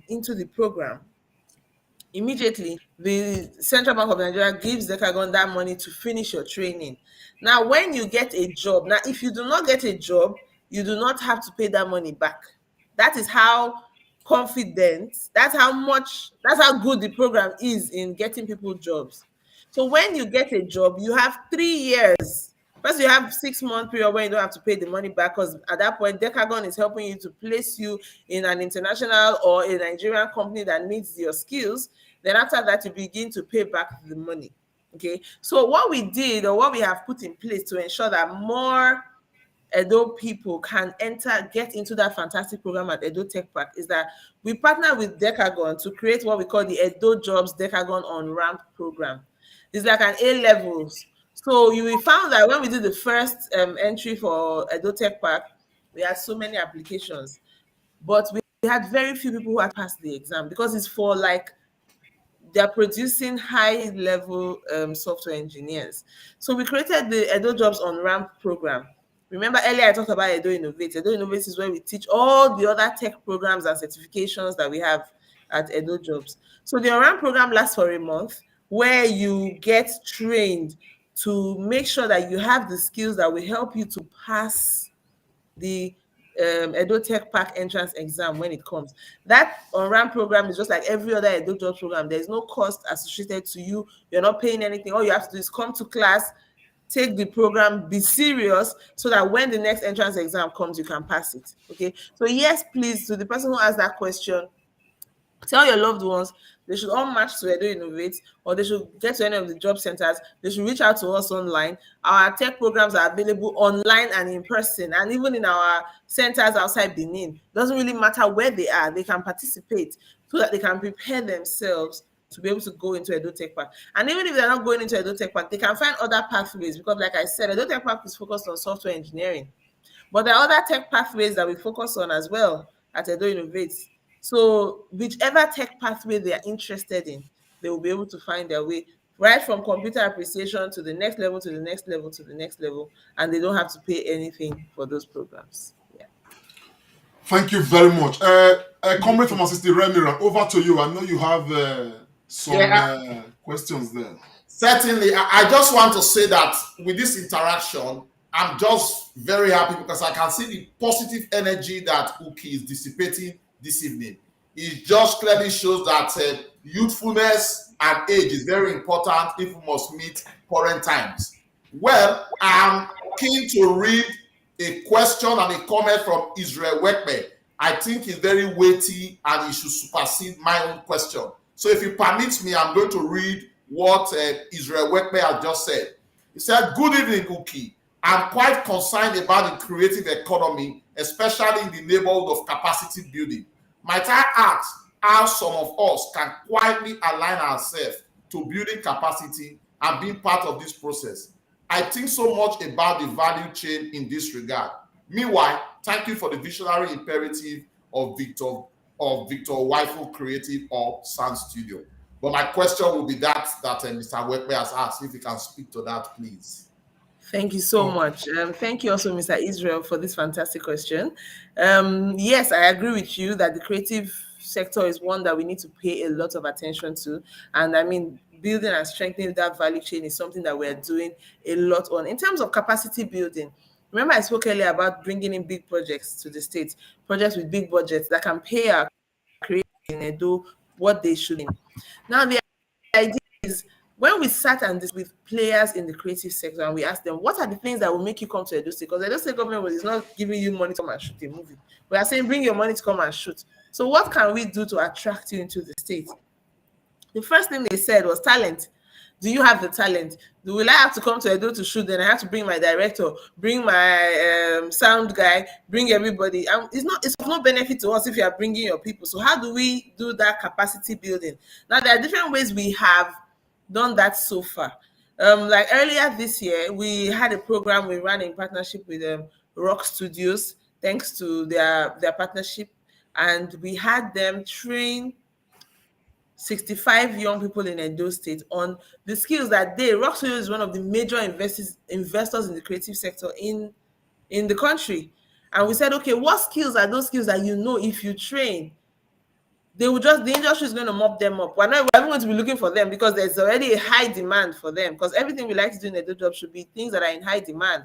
S5: into the program, immediately the Central Bank of Nigeria gives Decagon that money to finish your training. Now, when you get a job, now if you do not get a job, you do not have to pay that money back. That is how confident, that's how good the program is in getting people jobs. So when you get a job, you have 3 years. First, you have 6 month period where you don't have to pay the money back, because at that point, Decagon is helping you to place you in an international or a Nigerian company that needs your skills. Then after that, you begin to pay back the money. Okay. So what we did, or what we have put in place to ensure that more Edo people can get into that fantastic program at Edo Tech Park, is that we partner with Decagon to create what we call the Edo Jobs Decagon on-ramp program. It's like an A-levels. So we found that when we did the first entry for Edo Tech Park, we had so many applications, but we had very few people who had passed the exam, because it's for like, they're producing high-level software engineers. So we created the Edo Jobs on-ramp program. Remember earlier I talked about Edo Innovate. Edo Innovate is where we teach all the other tech programs and certifications that we have at Edo Jobs. So the on-ramp program lasts for a month, where you get trained to make sure that you have the skills that will help you to pass the Edo Tech Park entrance exam when it comes. That on-ramp program is just like every other Edo Jobs program. There's no cost associated to you. You're not paying anything. All you have to do is come to class, take the program, be serious, so that when the next entrance exam comes, you can pass it. Okay. So yes, please, to the person who asked that question, tell your loved ones they should all match to Edo Innovate, or they should get to any of the job centers. They should reach out to us online. Our tech programs are available online and in person, and even in our centers outside Benin. Doesn't really matter where they are, they can participate so that they can prepare themselves to be able to go into Edo Tech Park. And even if they're not going into Edo Tech Park, they can find other pathways because, like I said, Edo Tech Park is focused on software engineering. But there are other tech pathways that we focus on as well at Edo Innovates. So whichever tech pathway they are interested in, they will be able to find their way right from computer appreciation to the next level, to the next level, to the next level, and they don't have to pay anything for those programs. Yeah.
S2: Thank you very much. Comrade Pharmacist Remiran, over to you. I know you have some questions there.
S3: Certainly, I just want to say that with this interaction, I'm just very happy because I can see the positive energy that Uki is dissipating this evening. It just clearly shows that youthfulness and age is very important if we must meet current times. Well, I'm keen to read a question and a comment from Israel Wekme. I think it's very weighty and it should supersede my own question. So if you permit me, I'm going to read what Israel Wekme has just said. He said, "Good evening, Uki. I'm quite concerned about the creative economy, especially in the neighborhood of capacity building. Might I ask how some of us can quietly align ourselves to building capacity and being part of this process? I think so much about the value chain in this regard. Meanwhile, thank you for the visionary imperative of Victor Wifi Creative or Sound Studio." But my question will be that Mr. Wekwe has asked, if you can speak to that, please.
S5: Thank you so much. Thank you also, Mr. Israel, for this fantastic question. Yes, I agree with you that the creative sector is one that we need to pay a lot of attention to. And I mean, building and strengthening that value chain is something that we're doing a lot on. In terms of capacity building, remember I spoke earlier about bringing in big projects to the state, projects with big budgets that can pay our creators in Edo what they should. Now, the idea is when we sat and this with players in the creative sector and we asked them, what are the things that will make you come to Edo State? Because Edo State government is not giving you money to come and shoot a movie. We are saying, bring your money to come and shoot. So what can we do to attract you into the state? The first thing they said was talent. Do you have the talent? Will I have to come to Edo to shoot? Then I have to bring my director, bring my sound guy, bring everybody. It's of no benefit to us if you are bringing your people. So how do we do that capacity building? Now, there are different ways we have done that so far. Like earlier this year, we had a program we ran in partnership with Rock Studios, thanks to their partnership. And we had them train 65 young people in Edo State on the skills that Rock Studios is one of the major investors in the creative sector in the country. And we said, okay, what skills are those skills that if you train, the industry is going to mop them up. We're not going to be looking for them because there's already a high demand for them, because everything we like to do in Edo Jobs should be things that are in high demand.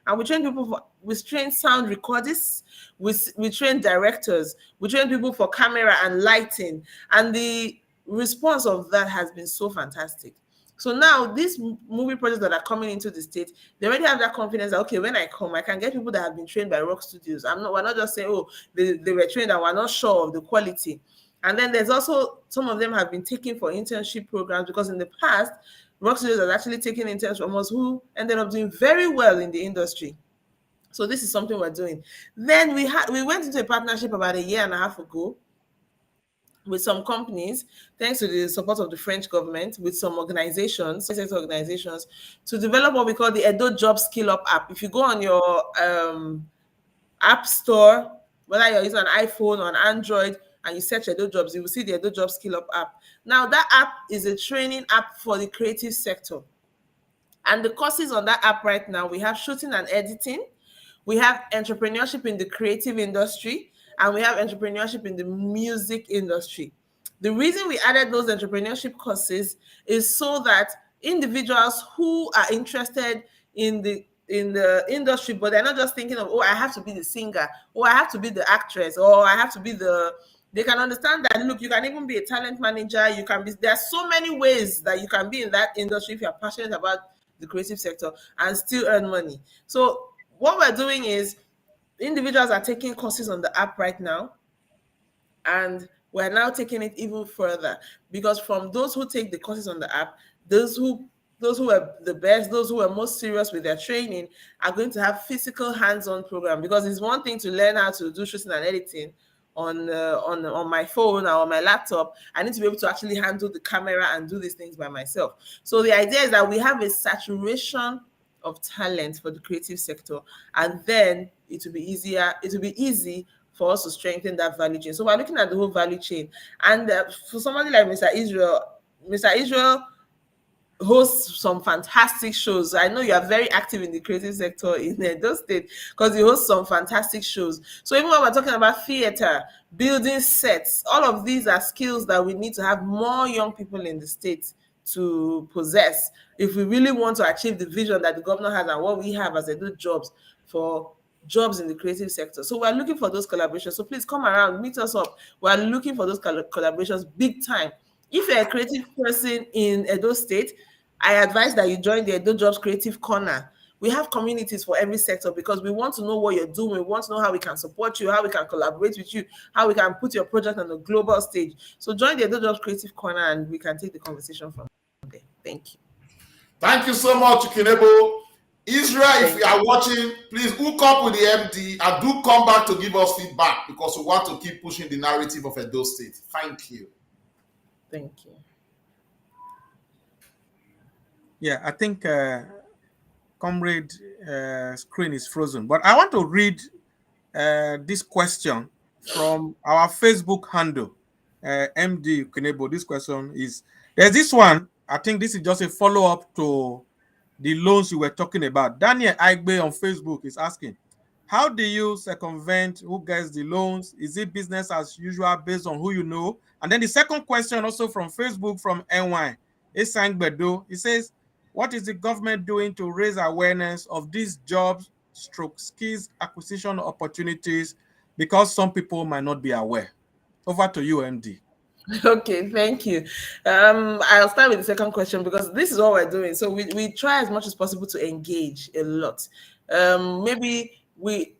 S5: And we train people we train sound recordists, we train directors, we train people for camera and lighting. And the response of that has been so fantastic. So now these movie projects that are coming into the state, they already have that confidence that, okay, when I come, I can get people that have been trained by Rock Studios. We're not just saying, oh, they were trained and we're not sure of the quality. And then there's also, some of them have been taken for internship programs, because in the past, Rock Studios has actually taken interns from us who ended up doing very well in the industry. So this is something we're doing. Then we went into a partnership about 1.5 years ago with some companies, thanks to the support of the French government, with some organizations, to develop what we call the Edo Jobs Skill Up app. If you go on your app store, whether you're using an iPhone or an Android, and you search Edo Jobs, you will see the Edo Jobs Skill Up app. Now, that app is a training app for the creative sector. And the courses on that app right now, we have shooting and editing, we have entrepreneurship in the creative industry, and we have entrepreneurship in the music industry. The reason we added those entrepreneurship courses is so that individuals who are interested in the industry, but they're not just thinking of, oh, I have to be the singer, or I have to be the actress, or I have to be they can understand that, look, you can even be a talent manager, there are so many ways that you can be in that industry if you're passionate about the creative sector and still earn money. So what we're doing is, individuals are taking courses on the app right now, and we're now taking it even further, because from those who take the courses on the app, those who are the best, those who are most serious with their training, are going to have physical hands-on program. Because it's one thing to learn how to do shooting and editing, on my phone or on my laptop. I need to be able to actually handle the camera and do these things by myself. So the idea is that we have a saturation of talent for the creative sector, and then it will be easy for us to strengthen that value chain. So we're looking at the whole value chain. And for somebody like Mr. Israel hosts some fantastic shows. I know you are very active in the creative sector in Edo State because you host some fantastic shows. So even when we're talking about theater, building sets, all of these are skills that we need to have more young people in the state to possess if we really want to achieve the vision that the governor has and what we have as Edo Jobs for jobs in the creative sector. So we're looking for those collaborations. So please come around, meet us up. We're looking for those collaborations big time. If you're a creative person in Edo State, I advise that you join the Edo Jobs Creative Corner. We have communities for every sector because we want to know what you're doing. We want to know how we can support you, how we can collaborate with you, how we can put your project on the global stage. So join the Edo Jobs Creative Corner and we can take the conversation from there. Thank you.
S3: Thank you so much, Ukinebo. Israel, if you are watching, please hook up with the MD and do come back to give us feedback because we want to keep pushing the narrative of Edo State. Thank you.
S5: Thank you.
S4: Yeah, I think Comrade screen is frozen, but I want to read this question from our Facebook handle, MD Ukinebo. This question is, there's this one, I think this is just a follow-up to the loans you were talking about. Daniel Aigbe on Facebook is asking, how do you circumvent who gets the loans? Is it business as usual based on who you know? And then the second question also from Facebook from NY, Esang Bedo, he says, what is the government doing to raise awareness of these jobs stroke skills acquisition opportunities because some people might not be aware? Over to you, MD.
S5: Okay, thank you. I'll start with the second question because this is what we're doing. So we try as much as possible to engage a lot. Maybe we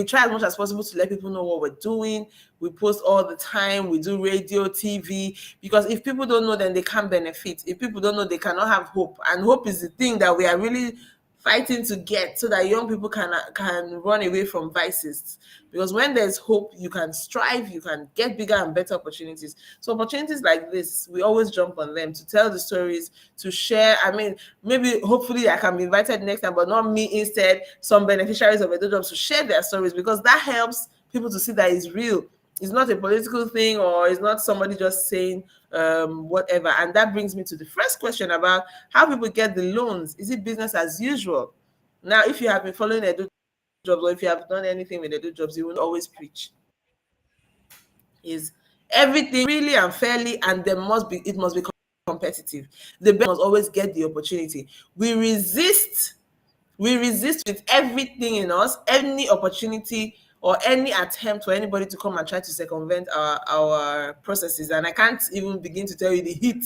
S5: try as much as possible to let people know what we're doing. We post all the time. We do radio, TV, because if people don't know, then they can't benefit. If people don't know, they cannot have hope. And hope is the thing that we are really fighting to get so that young people can run away from vices. Because when there's hope, you can strive, you can get bigger and better opportunities. So opportunities like this, we always jump on them to tell the stories, to share. I mean, maybe hopefully I can be invited next time, but not me, instead some beneficiaries of Edo Jobs to share their stories, because that helps people to see that it's real. It's not a political thing, or it's not somebody just saying whatever. And that brings me to the first question about how people get the loans. Is it business as usual? Now, if you have been following Edo Jobs, or if you have done anything with Edo Jobs, you will always preach is everything really and fairly, and it must be competitive. The best must always get the opportunity. We resist with everything in us any opportunity or any attempt for anybody to come and try to circumvent our processes. And I can't even begin to tell you the heat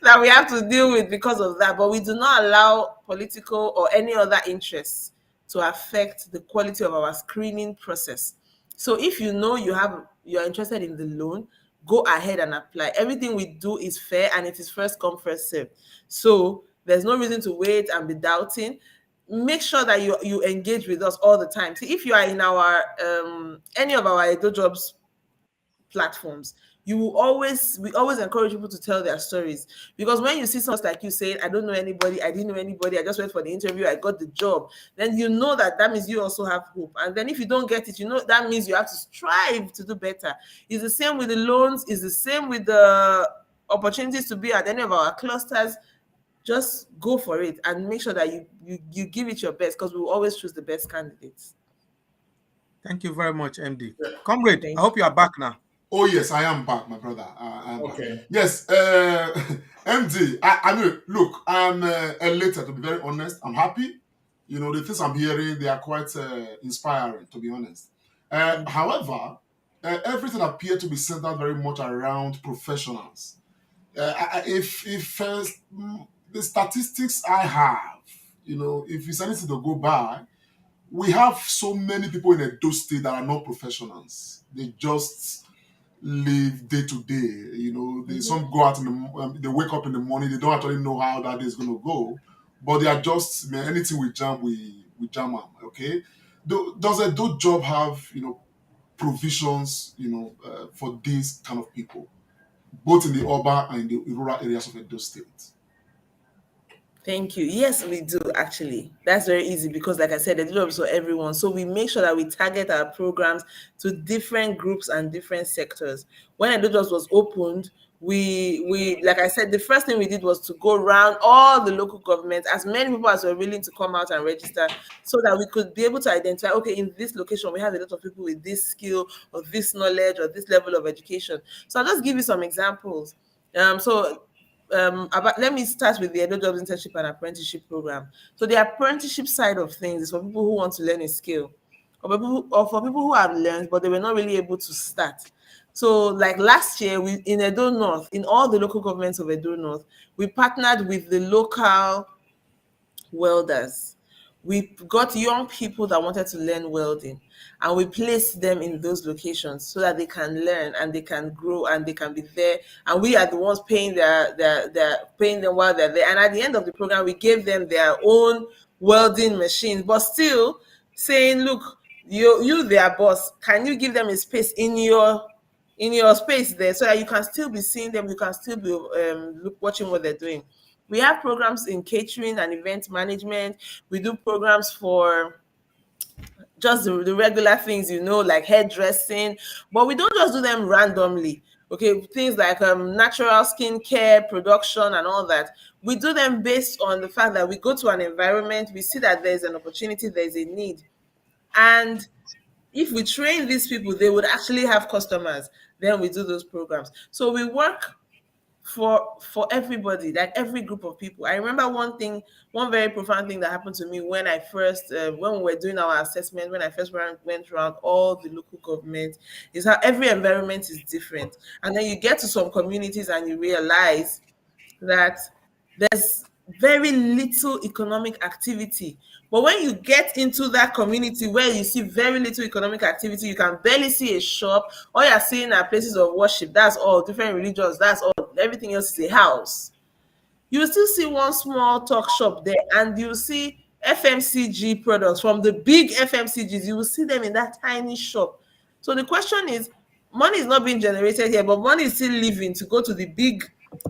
S5: that we have to deal with because of that. But we do not allow political or any other interests to affect the quality of our screening process. So if you know you're interested in the loan, go ahead and apply. Everything we do is fair and it is first come, first served. So there's no reason to wait and be doubting. Make sure that you engage with us all the time. See, if you are in our any of our Edo Jobs platforms, we always encourage people to tell their stories, because when you see someone like you saying, I don't know anybody, I didn't know anybody, I just went for the interview, I got the job, then you know that means you also have hope. And then if you don't get it, you know that means you have to strive to do better. It's the same with the loans, it's the same with the opportunities to be at any of our clusters. Just go for it and make sure that you give it your best, because we will always choose the best candidates.
S4: Thank you very much, MD. Comrade, I hope you are back now.
S2: Oh yes, I am back, my brother.
S3: Okay.
S2: Back. Yes, MD. I mean, look, I'm elated, to be very honest. I'm happy. You know, the things I'm hearing, they are quite inspiring, to be honest. However, everything appeared to be centered very much around professionals. If the statistics I have, you know, if it's anything to go by, we have so many people in Edo State that are not professionals. They just live day to day. You know, some go out they wake up in the morning. They don't actually know how that day is going to go, but they are just, man, anything we jam, we jam them. Okay, does Edo Job have, you know, provisions, for these kind of people, both in the urban and in the rural areas of Edo State?
S5: Thank you. Yes, we do actually. That's very easy because, like I said, the jobs for everyone. So we make sure that we target our programs to different groups and different sectors. When Edo Jobs was opened, we like I said, the first thing we did was to go around all the local governments, as many people as were willing to come out and register, so that we could be able to identify, okay, in this location we have a lot of people with this skill or this knowledge or this level of education. So I'll just give you some examples. Let me start with the Edo Jobs Internship and Apprenticeship Program. So the apprenticeship side of things is for people who want to learn a skill, or for people who have learned but they were not really able to start. So like last year, we in Edo North, in all the local governments of Edo North, we partnered with the local welders. We got young people that wanted to learn welding, and we placed them in those locations so that they can learn and they can grow and they can be there. And we are the ones paying paying them while they're there. And at the end of the program, we gave them their own welding machine, but still saying, look, you their boss, can you give them a space in your space there so that you can still be seeing them, you can still be watching what they're doing. We have programs in catering and event management. We do programs for just the regular things, like hairdressing, but we don't just do them randomly. Okay, things like natural skincare production and all that. We do them based on the fact that we go to an environment, we see that there's an opportunity, there's a need, and if we train these people, they would actually have customers. Then we do those programs. So we work for everybody, like every group of people. I remember one very profound thing that happened to me when I first, when we were doing our assessment, when I first went around all the local governments, is how every environment is different. And then you get to some communities and you realize that there's very little economic activity. But when you get into that community where you see very little economic activity, you can barely see a shop. All you're seeing are places of worship. That's all. Different religions. That's all. Everything else is a house. You will still see one small talk shop there, and you see FMCG products from the big FMCGs. You will see them in that tiny shop. So the question is, money is not being generated here, but money is still leaving to go to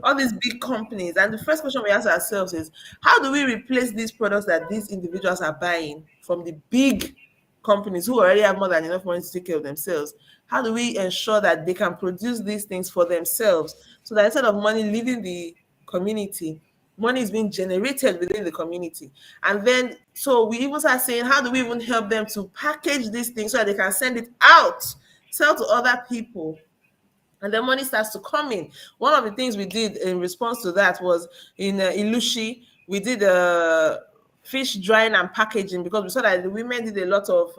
S5: all these big companies. And the first question we ask ourselves is, how do we replace these products that these individuals are buying from the big companies who already have more than enough money to take care of themselves? How do we ensure that they can produce these things for themselves, so that instead of money leaving the community, money is being generated within the community? And then, so we even start saying, how do we even help them to package these things so that they can send it out, sell to other people, and then money starts to come in? One of the things we did in response to that was in Ilushi, we did fish drying and packaging, because we saw that the women did a lot of,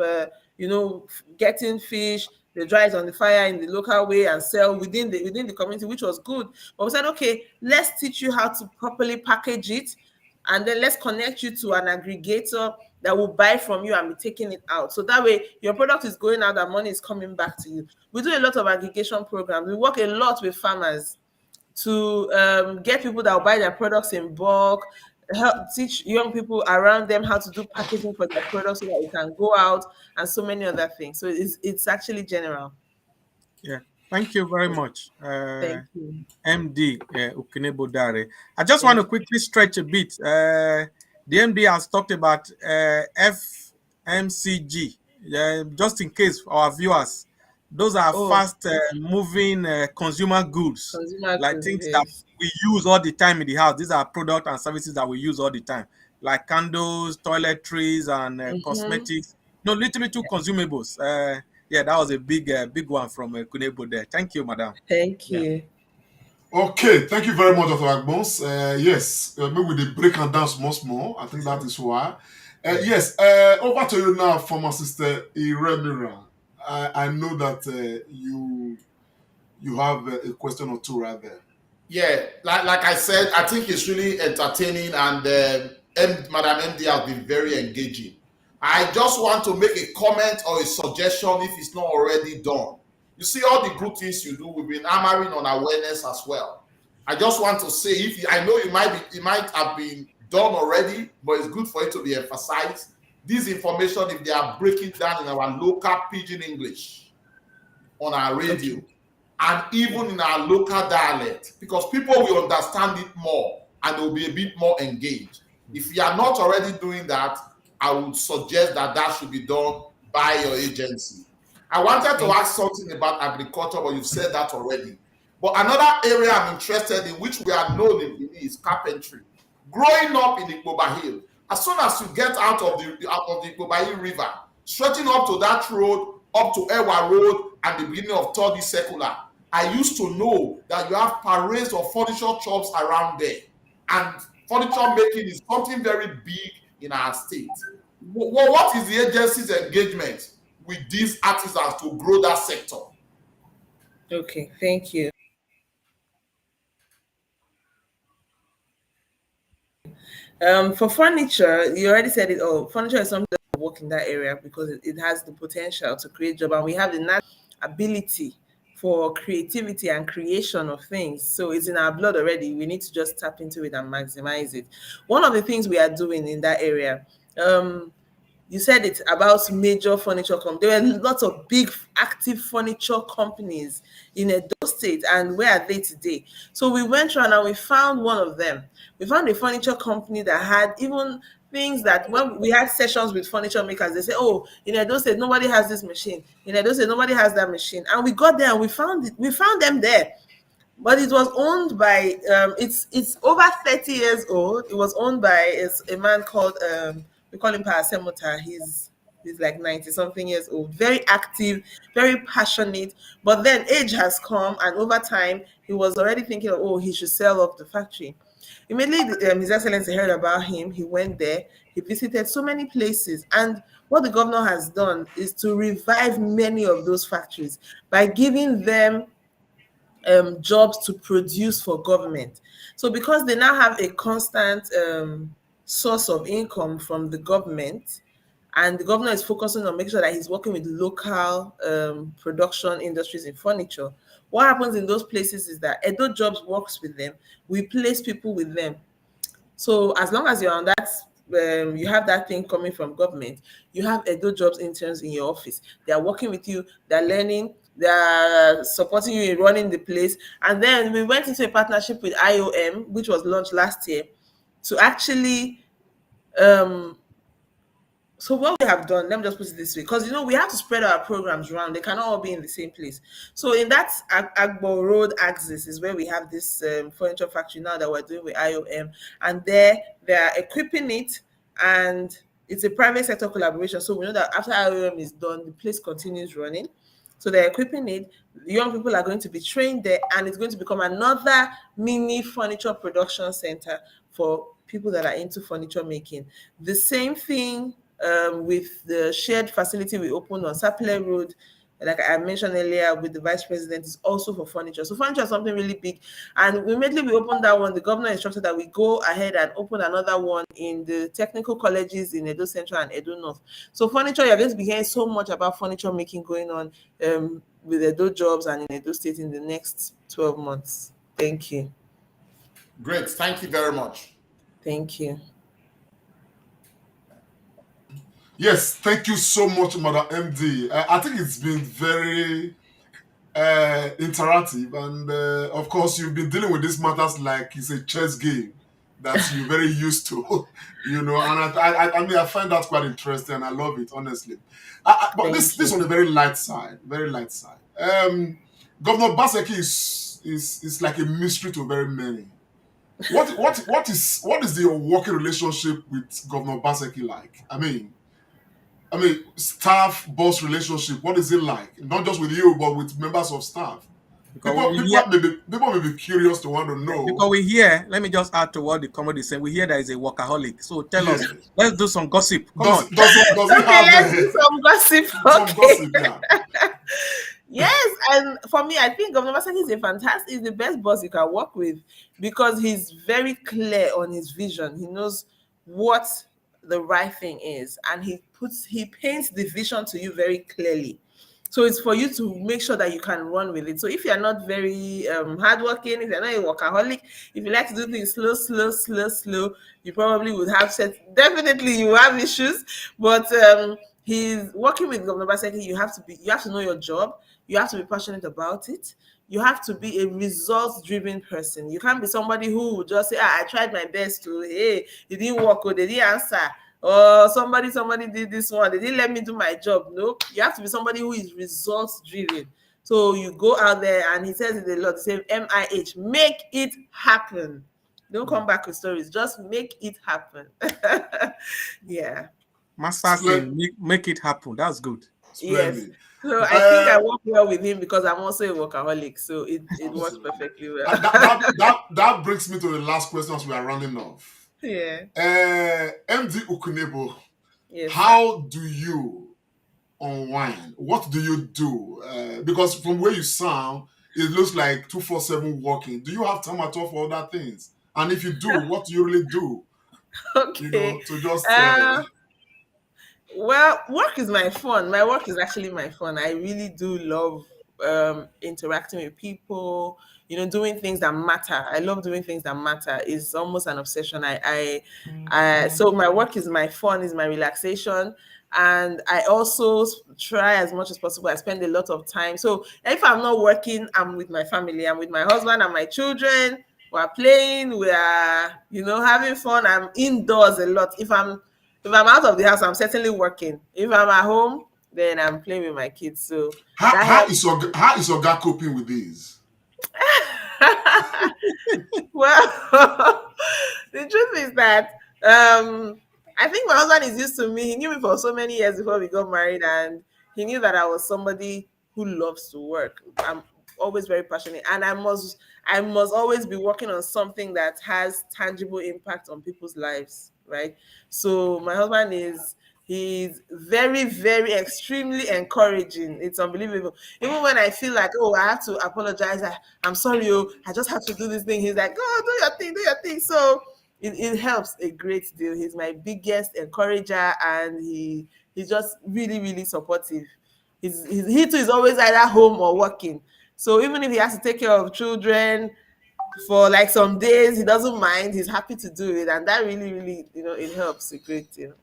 S5: getting fish, they dry it on the fire in the local way and sell within the community, which was good. But we said, okay, let's teach you how to properly package it, and then let's connect you to an aggregator that will buy from you and be taking it out. So that way your product is going out and money is coming back to you. We do a lot of aggregation programs. We work a lot with farmers to get people that will buy their products in bulk, help teach young people around them how to do packaging for their products so that it can go out, and so many other things. So it's actually general.
S4: Yeah, thank you very much,
S5: Thank you.
S4: MD Ukinebo Dare. I just want to quickly stretch a bit. The MD has talked about FMCG, just in case for our viewers. Those are fast moving consumer goods, like things that we use all the time in the house. These are products and services that we use all the time, like candles, toiletries, and cosmetics. No, little consumables. Yeah, that was a big one from Kunebo there. Thank you, madam.
S5: Thank you.
S2: Okay, thank you very much, Dr. Agbons. Yes, maybe we break and down more. I think that is why. Yes, over to you now, former sister Iremira. I know that you have a question or two right there.
S3: Yeah, like I said, I think it's really entertaining, and Madam MD has been very engaging. I just want to make a comment or a suggestion if it's not already done. You see all the good things you do, we've been hammering on awareness as well. I just want to say, I know it might have been done already, but it's good for it to be emphasized. This information, if they are breaking down in our local pidgin English, on our radio and even in our local dialect, because people will understand it more and they'll be a bit more engaged. If you are not already doing that, I would suggest that that should be done by your agency. I wanted to ask something about agriculture, but you've said that already. But another area I'm interested in, which we are known in Benin, is carpentry. Growing up in Ikpoba Hill, as soon as you get out of the Ikpoba Hill River, stretching up to that road, up to Ewa Road and the beginning of Third Secular, I used to know that you have parades of furniture shops around there. And furniture making is something very big in our state. What is the agency's engagement with these artisans to grow that sector?
S5: Okay, thank you. For furniture, you already said it all. Furniture is something that work in that area because it has the potential to create job, and we have the natural ability for creativity and creation of things. So it's in our blood already. We need to just tap into it and maximize it. One of the things we are doing in that area, you said it about major furniture companies. There were lots of big active furniture companies in Edo State, and where are they today? So we went around and we found one of them. We found a furniture company that had even things that when we had sessions with furniture makers, they say, "Oh, in Edo State nobody has this machine. In Edo State nobody has that machine." And we got there and we found it. We found them there. But it was owned by it's over 30 years old. It was owned by a man called we call him Parasemota. He's like 90 something years old, very active, very passionate. But then age has come, and over time he was already thinking, oh, he should sell off the factory. Immediately, His Excellency heard about him. He went there. He visited so many places, and what the governor has done is to revive many of those factories by giving them jobs to produce for government. So because they now have a constant source of income from the government, and the governor is focusing on making sure that he's working with local production industries in furniture, what happens in those places is that Edo Jobs works with them. We place people with them. So as long as you're on that, you have that thing coming from government, you have Edo Jobs interns in your office. They are working with you, they're learning, they're supporting you in running the place. And then we went into a partnership with IOM, which was launched last year, to actually so what we have done, let me just put it this way, because we have to spread our programs around. They cannot all be in the same place. So in that Agbo Road axis is where we have this furniture factory now that we're doing with IOM, and they are equipping it, and it's a private sector collaboration. So we know that after IOM is done, the place continues running. So they're equipping it. Young people are going to be trained there, and it's going to become another mini furniture production center for people that are into furniture making. The same thing with the shared facility we opened on Sapele Road, like I mentioned earlier, with the vice president, is also for furniture. So furniture is something really big. And immediately we opened that one, the governor instructed that we go ahead and open another one in the technical colleges in Edo Central and Edo North. So furniture, you're going to be hearing so much about furniture making going on with Edo Jobs and in Edo State in the next 12 months. Thank you.
S3: Great. Thank you very much.
S5: Thank you.
S2: Yes, thank you so much, Madam MD. I think it's been very interactive, and of course, you've been dealing with these matters like it's a chess game that you're very used to, And I mean, I find that quite interesting, and I love it, honestly. But this on a very light side, very light side. Governor Baseki is like a mystery to very many. What is your working relationship with Governor Baseki like? I mean, staff boss relationship. What is it like? Not just with you, but with members of staff. People may be curious to want to know.
S4: Because we hear, let me just add to what the comedy is saying. We hear there is a workaholic. So tell us, let's do some gossip.
S2: Does it have
S5: let's do some gossip.
S2: some gossip? Yeah.
S5: Yes, and for me, I think Governor Masaki is the best boss you can work with, because he's very clear on his vision. He knows what the right thing is, and he paints the vision to you very clearly. So it's for you to make sure that you can run with it. So if you're not very hardworking, if you're not a workaholic, if you like to do things slow, you probably would have definitely you have issues. But he's working with Governor Baseki. You have to know your job. You have to be passionate about it. You have to be a results-driven person. You can't be somebody who will just say, I tried my best to, hey, it didn't work, or they didn't answer, or somebody did this one, they didn't let me do my job. No, you have to be somebody who is results-driven. So you go out there, and he says it a lot, he says, MIH, make it happen. Don't come back with stories, just make it happen. Yeah.
S4: Masters in make it happen. That's good.
S5: Yes. So I think I work well with him because I'm also a workaholic. So it works perfectly well.
S2: That brings me to the last question as we are running off.
S5: Yeah.
S2: MD Ukinebo,
S5: Yes.
S2: how do you unwind? What do you do? Because from where you sound, it looks like 247 working. Do you have time at all for other things? And if you do, what do you really do?
S5: Okay.
S2: You know, to just
S5: well, work is my fun. My work is actually my fun. I really do love interacting with people, doing things that matter. I love doing things that matter. It's almost an obsession. So my work is my fun, is my relaxation. And I also try as much as possible. I spend a lot of time. So if I'm not working, I'm with my family. I'm with my husband and my children. We're playing. We are, having fun. I'm indoors a lot. If I'm out of the house, I'm certainly working. If I'm at home, then I'm playing with my kids. So
S2: how is your guy coping with this?
S5: Well, the truth is that I think my husband is used to me. He knew me for so many years before we got married, and he knew that I was somebody who loves to work. I'm always very passionate, and I must always be working on something that has tangible impact on people's lives, right? So my husband he's very, very extremely encouraging. It's unbelievable. Even when I feel like, I have to apologize, I'm sorry, I just have to do this thing. He's like, do your thing. So it helps a great deal. He's my biggest encourager, and he's just really, really supportive. He too is always either home or working. So even if he has to take care of children for like some days, he doesn't mind. He's happy to do it, and that really, really, it helps a great deal.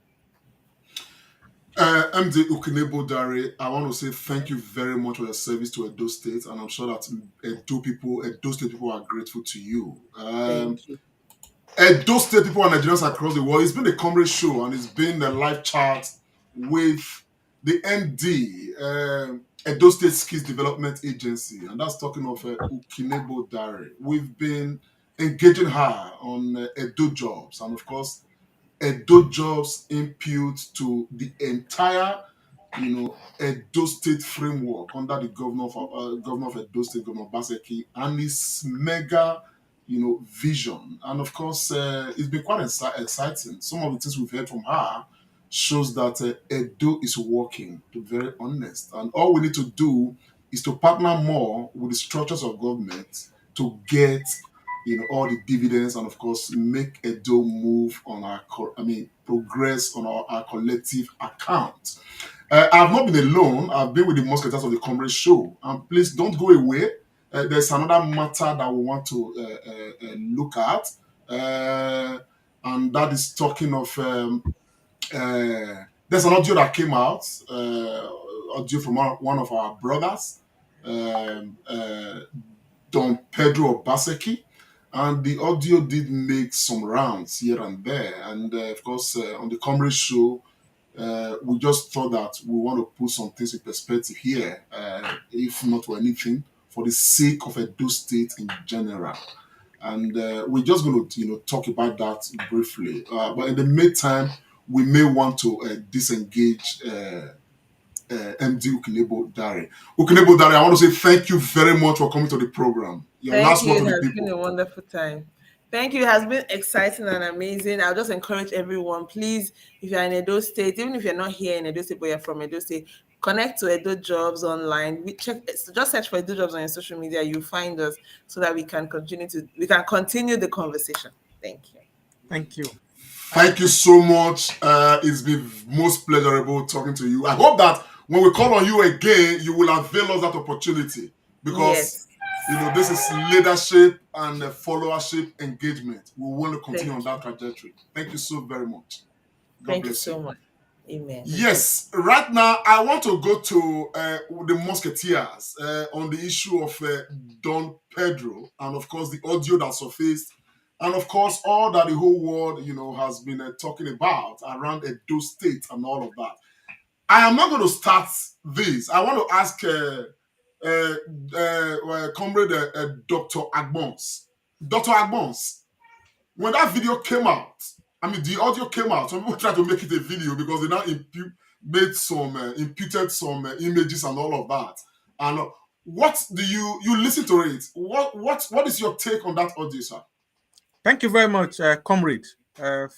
S2: MD Ukinebo Dare, I want to say thank you very much for your service to Edo State, and I'm sure that Edo State people are grateful to you.
S5: Thank you.
S2: Edo State people and Nigerians across the world, it's been a comrade show, and it's been the live chat with the MD, Edo State Skills Development Agency, and that's talking of Ukinebo Dare. We've been engaging her on Edo Jobs, and of course, Edo Jobs input to the entire, Edo State framework under the governor of Edo State, Governor Baseki, and his mega, vision. And of course, it's been quite exciting. Some of the things we've heard from her shows that Edo is working, to be very honest. And all we need to do is to partner more with the structures of government to get all the dividends, and of course make Edo move on progress on our collective account. I've not been alone. I've been with the musketeers of the Comrade Show, and please don't go away. There's another matter that we want to look at, and that is talking of there's an audio that came out, audio from one of our brothers, Don Pedro Baseki. And the audio did make some rounds here and there. And of course, on the Comrade Show, we just thought that we want to put some things in perspective here, if not for anything, for the sake of Edo State in general. And we're just going to, talk about that briefly. But in the meantime, we may want to disengage MD Ukinebo Dare. Ukinebo Dare, I want to say thank you very much for coming to the program.
S5: Thank you. It has been a wonderful time. Thank you. It has been exciting and amazing. I'll just encourage everyone, please, if you're in Edo State, even if you're not here in Edo State, but you're from Edo State, connect to Edo Jobs online. Just search for Edo Jobs on your social media. You'll find us so that we can continue the conversation. Thank you.
S4: Thank you.
S2: Thank you so much. It's been most pleasurable talking to you. I hope that when we call on you again, you will avail us that opportunity, because this is leadership and followership engagement. We want to continue on that trajectory. Thank you so very much. God
S5: Thank you
S2: bless
S5: so much. Amen.
S2: Yes, right now I want to go to the Musketeers on the issue of Don Pedro, and of course the audio that surfaced, and of course all that the whole world, has been talking about around Edo State and all of that. I am not going to start this. I want to ask comrade Dr. Agbons. Dr. Agbons, when that video came out, I mean, the audio came out. Some people tried to make it a video because they now imputed some images and all of that. And what do you listen to it? What is your take on that audio, sir?
S4: Thank you very much, comrade,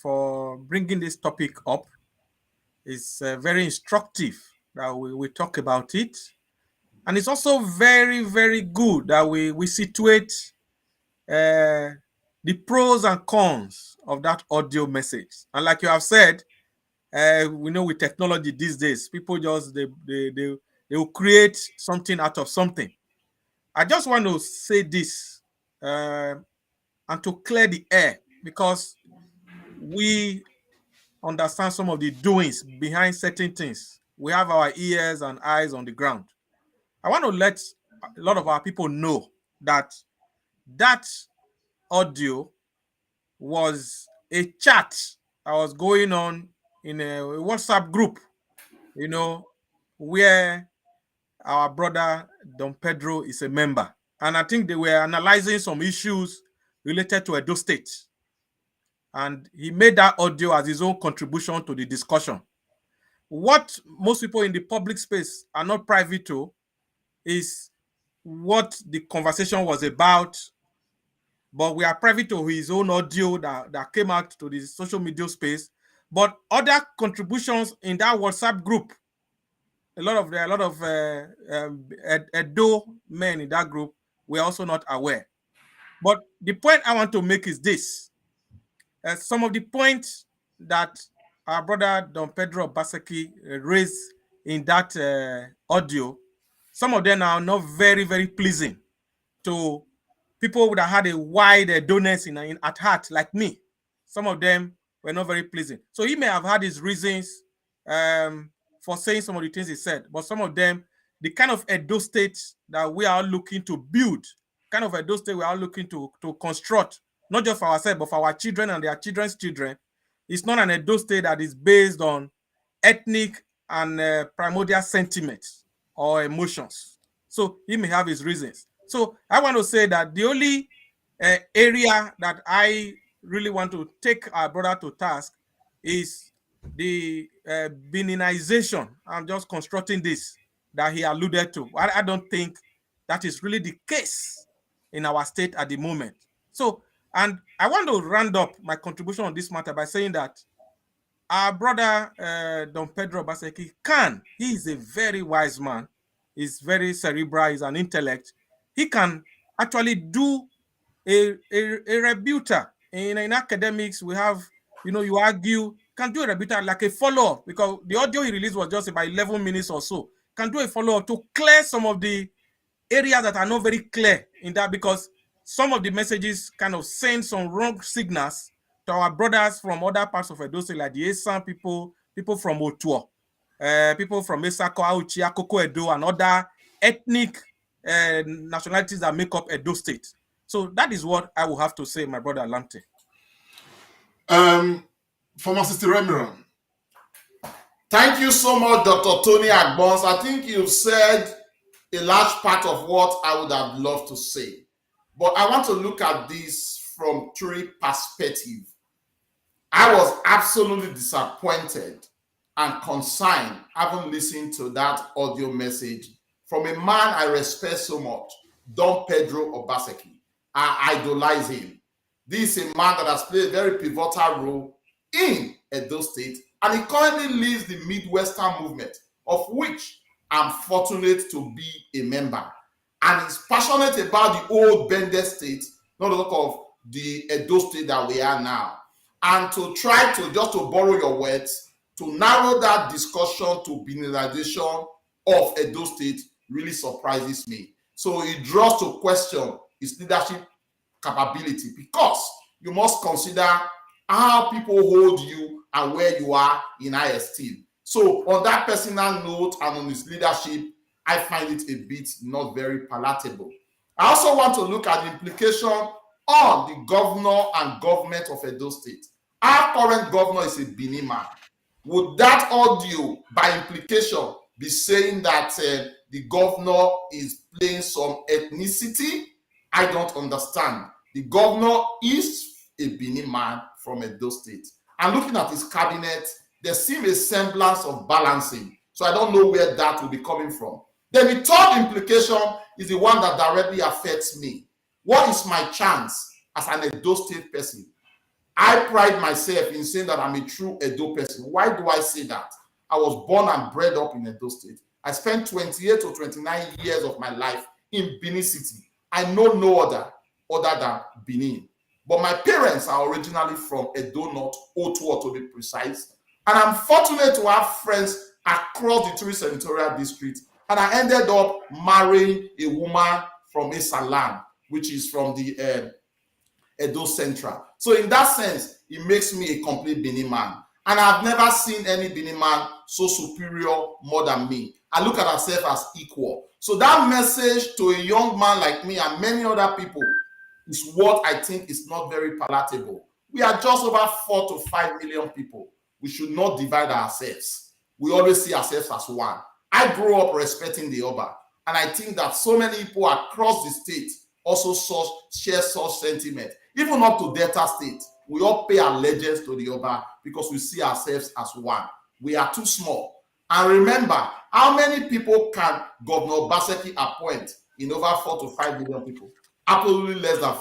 S4: for bringing this topic up. It's very instructive that we talk about it. And it's also very, very good that we situate the pros and cons of that audio message. And like you have said, we know with technology these days, people just they will create something out of something. I just want to say this and to clear the air, because we understand some of the doings behind certain things. We have our ears and eyes on the ground. I want to let a lot of our people know that that audio was a chat that was going on in a WhatsApp group, where our brother Don Pedro is a member. And I think they were analyzing some issues related to Edo State. And he made that audio as his own contribution to the discussion. What most people in the public space are not privy to is what the conversation was about, but we are privy to his own audio that came out to the social media space. But other contributions in that WhatsApp group, a lot of Edo men in that group were also not aware. But the point I want to make is this: some of the points that our brother Don Pedro Baseki raised in that audio, some of them are not very, very pleasing to people that had a wide donors at heart, like me. Some of them were not very pleasing. So he may have had his reasons for saying some of the things he said, but some of them, the kind of Edo State that we are looking to build, kind of Edo State we are looking to construct, not just for ourselves, but for our children and their children's children, it's not an Edo State that is based on ethnic and primordial sentiments or emotions. So he may have his reasons. So I want to say that the only area that I really want to take our brother to task is the Beninization. I'm just constructing this that he alluded to. I don't think that is really the case in our state at the moment. So, and I want to round up my contribution on this matter by saying that our brother Don Pedro Baseki he is a very wise man. He's very cerebral, he's an intellect. He can actually do a rebuter. In academics, we have, you argue, can do a rebuter like a follow-up, because the audio he released was just about 11 minutes or so. Can do a follow-up to clear some of the areas that are not very clear in that, because some of the messages kind of send some wrong signals to our brothers from other parts of Edo State, like the Esan people from Otuo, people from Esako, Auchi, Akoko Edo, and other ethnic nationalities that make up Edo State. So that is what I will have to say, my brother Lante.
S2: Former Sister Remiran.
S3: Thank you so much, Dr. Tony Agbons. I think you've said a large part of what I would have loved to say. But I want to look at this from three perspectives. I was absolutely disappointed and concerned having listened to that audio message from a man I respect so much, Don Pedro Obaseki. I idolize him. This is a man that has played a very pivotal role in Edo State, and he currently leads the Midwestern movement, of which I'm fortunate to be a member. And he's passionate about the old Bende State, not talk of the Edo State that we are now. And to try to, just to borrow your words, to narrow that discussion to Beninization of Edo State really surprises me. So it draws to question his leadership capability, because you must consider how people hold you and where you are in high esteem. So on that personal note and on his leadership, I find it a bit not very palatable. I also want to look at the implication on the governor and government of Edo State. Our current governor is a Benin man. Would that audio, by implication, be saying that the governor is playing some ethnicity? I don't understand. The governor is a Benin man from Edo State. And looking at his cabinet, there seems a semblance of balancing. So I don't know where that will be coming from. Then the third implication is the one that directly affects me. What is my chance as an Edo State person? I pride myself in saying that I'm a true Edo person. Why do I say that? I was born and bred up in Edo State. I spent 28 to 29 years of my life in Benin City. I know no other than Benin. But my parents are originally from Edo North, Otuo to be precise. And I'm fortunate to have friends across the three senatorial districts. And I ended up marrying a woman from Esalan, which is from the Edo Central. So in that sense, it makes me a complete Benin man. And I've never seen any Benin man so superior more than me. I look at myself as equal. So that message to a young man like me and many other people is what I think is not very palatable. We are just over 4 to 5 million people. We should not divide ourselves. We always see ourselves as one. I grew up respecting the Oba, and I think that so many people across the state also share such sentiment. Even up to Delta State, we all pay allegiance to the Oba because we see ourselves as one. We are too small. And remember, how many people can Governor Obaseki appoint in over 4 to 5 million people? Absolutely less than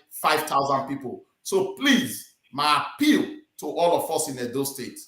S3: 5,000 people. So please, my appeal to all of us in Edo State,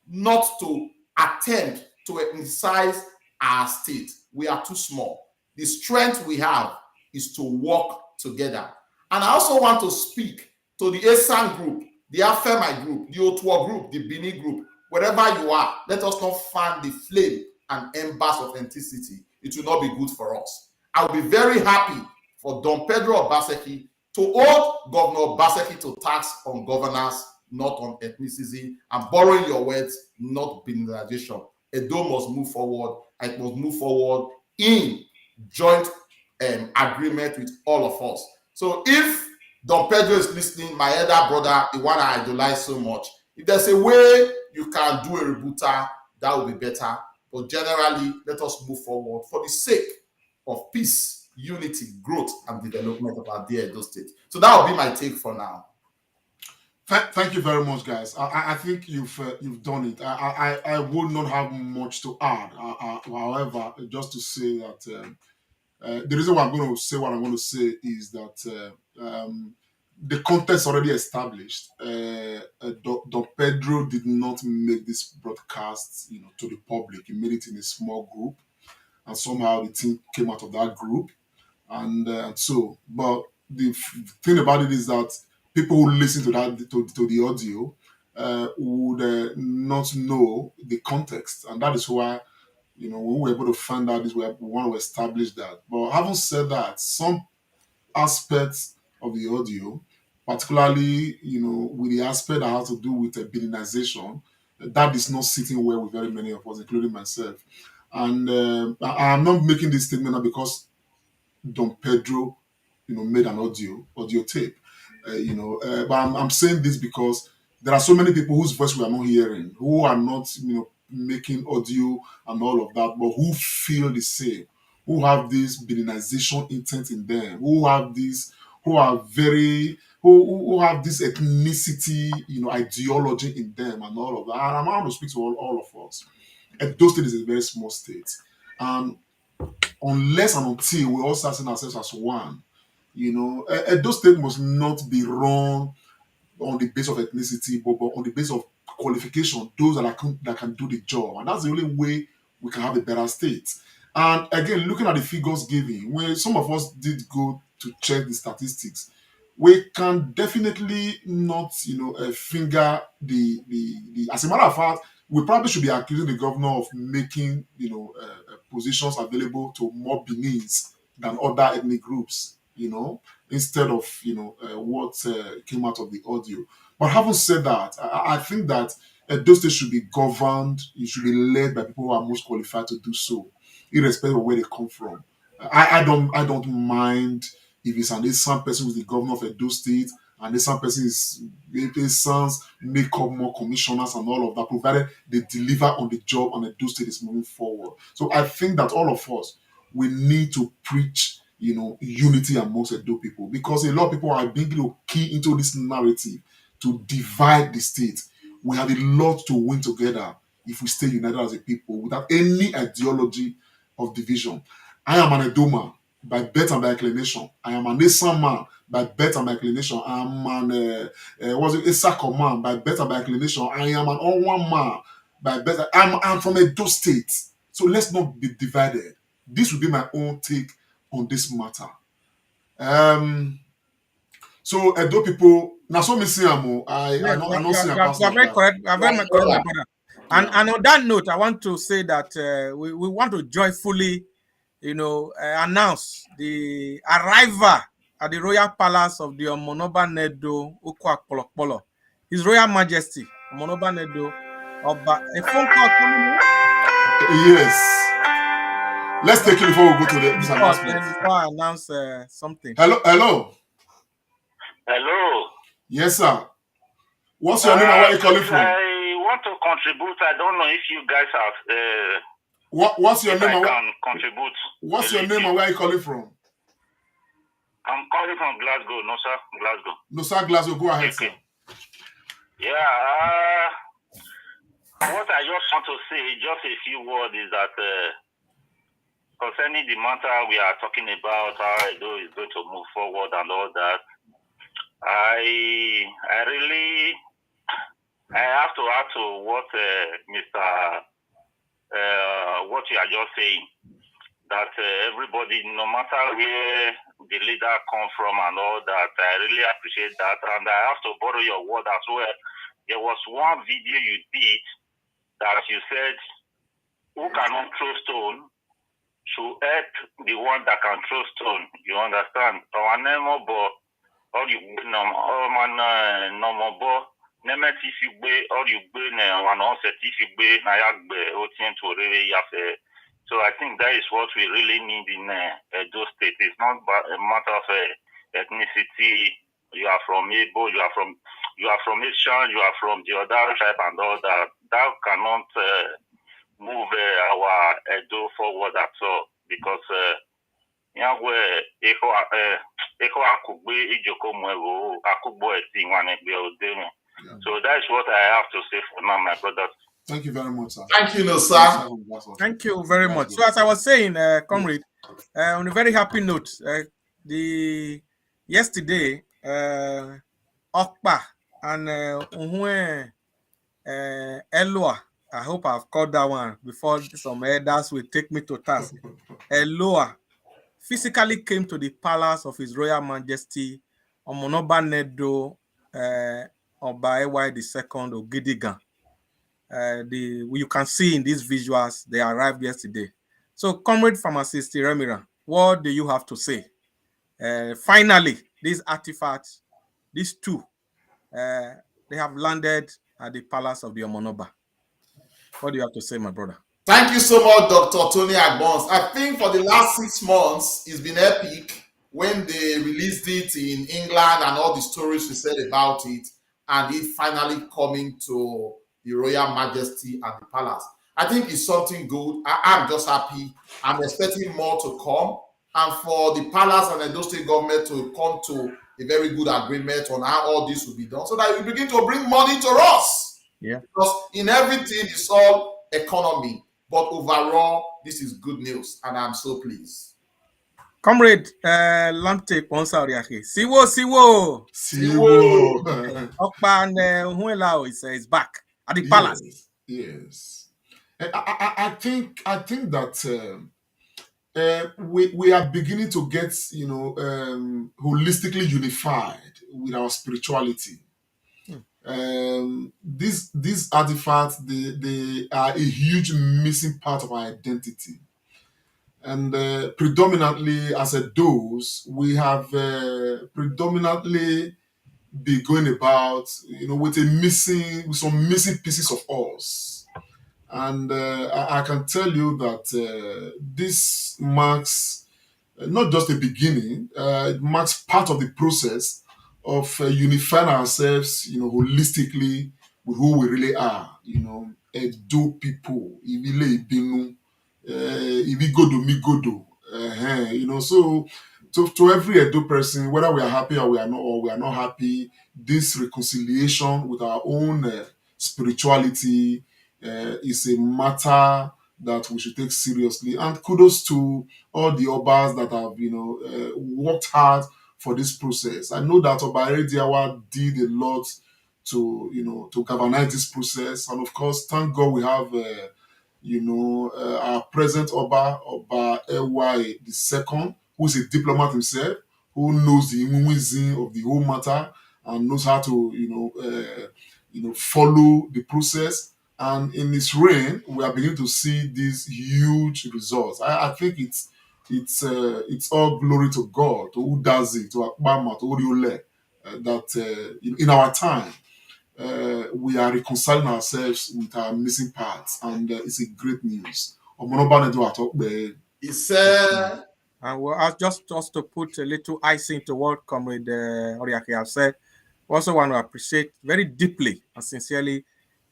S3: not to attempt to ethnicize our state. We are too small. The strength we have is to work together. And I also want to speak to the Esan group, the Afemai group, the Otuo group, the Bini group, wherever you are, let us not fan the flame and embers of authenticity. It will not be good for us. I will be very happy for Don Pedro Obaseki to hold Governor Obaseki to tax on governance, not on ethnicity, and borrowing your words, not binization. Edo must move forward. It must move forward in joint agreement with all of us. So if Don Pedro is listening, my elder brother, the one I idolize so much, if there's a way you can do a rebooter, that would be better. But generally, let us move forward for the sake of peace, unity, growth, and development of our dear Edo State. So that will be my take for now.
S2: Thank you very much, guys. I think you've done it. I would not have much to add. However, just to say that the reason why I'm going to say what I'm going to say is that the context already established. Don Pedro did not make this broadcast, to the public. He made it in a small group, and somehow the thing came out of that group, and so. But the thing about it is that people who listen to that to the audio would not know the context, and that is why we were able to find out this. We want to establish that. But having said that, some aspects of the audio, particularly with the aspect that has to do with Beninization, that is not sitting well with very many of us, including myself. And I'm not making this statement now because Don Pedro, made an audio tape. But I'm saying this because there are so many people whose voice we are not hearing, who are not, making audio and all of that, but who feel the same, who have this Beninization intent in them, who have this, who are very, who have this ethnicity, ideology in them and all of that. And I'm going to speak to all of us. Edo State is a very small state, and unless and until we all start seeing ourselves as one, Edo State must not be run on the basis of ethnicity, but on the basis of qualification, those that can do the job. And that's the only way we can have a better state. And again, looking at the figures given, when some of us did go to check the statistics, we can definitely not, finger the. As a matter of fact, we probably should be accusing the governor of making, positions available to more Benins than other ethnic groups, instead of, what came out of the audio. But having said that, I think that Edo State should be governed, it should be led by people who are most qualified to do so, irrespective of where they come from. I don't mind if it's an Esan person who's the governor of Edo State, and Esan person is Esans make up more commissioners and all of that, provided they deliver on the job and Edo State is moving forward. So I think that all of us we need to preach, unity amongst Edo people, because a lot of people are beginning to key into this narrative to divide the state. We have a lot to win together if we stay united as a people without any ideology of division. I am an Edoma by birth and by inclination. I am an Esan man by birth and by inclination. I am an Esako man by birth and by inclination. I am an Onwan man by birth. I'm from Edo State. So let's not be divided. This will be my own take on this matter. So Edo people, now so me see am. I
S4: Yes,
S2: know see
S4: you
S2: am
S4: are
S2: pass
S4: very
S2: like that.
S4: correct. You are very
S3: Yes,
S4: correct, my
S3: sir.
S4: brother. And on that note, I want to say that we want to joyfully, announce the arrival at the Royal Palace of the Omonoba Nedo Ukwa His Royal Majesty Omonoba Nedo Oba. A phone call coming in
S2: Yes. Let's take it before we go to this announcement.
S4: before I announce something.
S2: Hello.
S6: Hello.
S2: Yes, sir. What's your name and where are you calling from?
S6: I want to contribute. I don't know if you guys have.
S2: What's your
S6: if
S2: name
S6: I
S2: and
S6: can contribute.
S2: what's your name and where are you calling from?
S6: I'm calling from Glasgow. No, sir. Glasgow.
S2: No, sir, Glasgow. Go ahead, sir.
S6: Yeah. What I just want to say, just a few words, is that concerning the matter we are talking about, how Edo is going to move forward and all that, I really have to add to what what you are just saying, that everybody, no matter where the leader come from and all that, I really appreciate that, and I have to borrow your word as well. There was one video you did that you said, who cannot throw stone should help the one that can throw stone. You understand? Our name all you no more neme tifigbe all you gbe na wan se tifigbe na ya gbe o tin to rere ya fe. So I think that is what we really need in Edo State. It's not a matter of ethnicity. You are from Igbo, you are from Asian, you are from the other tribe and all that. That cannot move our Edo forward at all, because so that's what I have to say for now, my brother.
S2: Thank you very much, sir.
S3: Thank you, no, sir.
S4: Thank you very much. So as I was saying, comrade, on a very happy note, yesterday, Okpa and Eloa, I hope I've called that one before some elders will take me to task. Eloa physically came to the palace of His Royal Majesty Omonoba Nedo Oba Ewai II Ogidigan. You can see in these visuals, they arrived yesterday. So, Comrade Pharmacist Remira, what do you have to say? Finally, these artifacts, these two, they have landed at the palace of the Omonoba. What do you have to say, my brother?
S3: Thank you so much, Dr. Tony Agbons. I think for the last 6 months, it's been epic when they released it in England and all the stories we said about it, and it finally coming to the Royal Majesty at the palace. I think it's something good. I'm just happy. I'm expecting more to come, and for the palace and the Edo State government to come to a very good agreement on how all this will be done, so that we begin to bring money to us.
S4: Yeah.
S3: Because in everything, it's all economy. But overall, this is good news, and I'm so pleased.
S4: Comrade Lamte Ponsariaki. Siwo. Okpa and Huelao is back at the palace.
S2: Yes. I think that we are beginning to get, holistically unified with our spirituality. These artifacts, they are a huge missing part of our identity. And predominantly as a dose, we have predominantly be going about, with some missing pieces of us. And I can tell you that this marks not just the beginning, it marks part of the process of unifying ourselves, holistically with who we really are, Edo people, Ibile Ibinu, Ibigodo Migodo, so to every Edo person, whether we are happy or we are not happy, this reconciliation with our own spirituality is a matter that we should take seriously. And kudos to all the Obas that have, worked hard for this process. I know that Oba Erediawa did a lot to galvanize this process. And of course, thank God we have, our present Oba Ewa the second, who is a diplomat himself, who knows the Imuizin of the whole matter and knows how to, follow the process. And in his reign, we are beginning to see these huge results. I think it's all glory to God, to who does it, to Akbama, to Oriole, that in our time we are reconciling ourselves with our missing parts, and it's a great news.
S3: It's
S4: And well, just to put a little icing to what Comrade Oriaki have said, we also want to appreciate very deeply and sincerely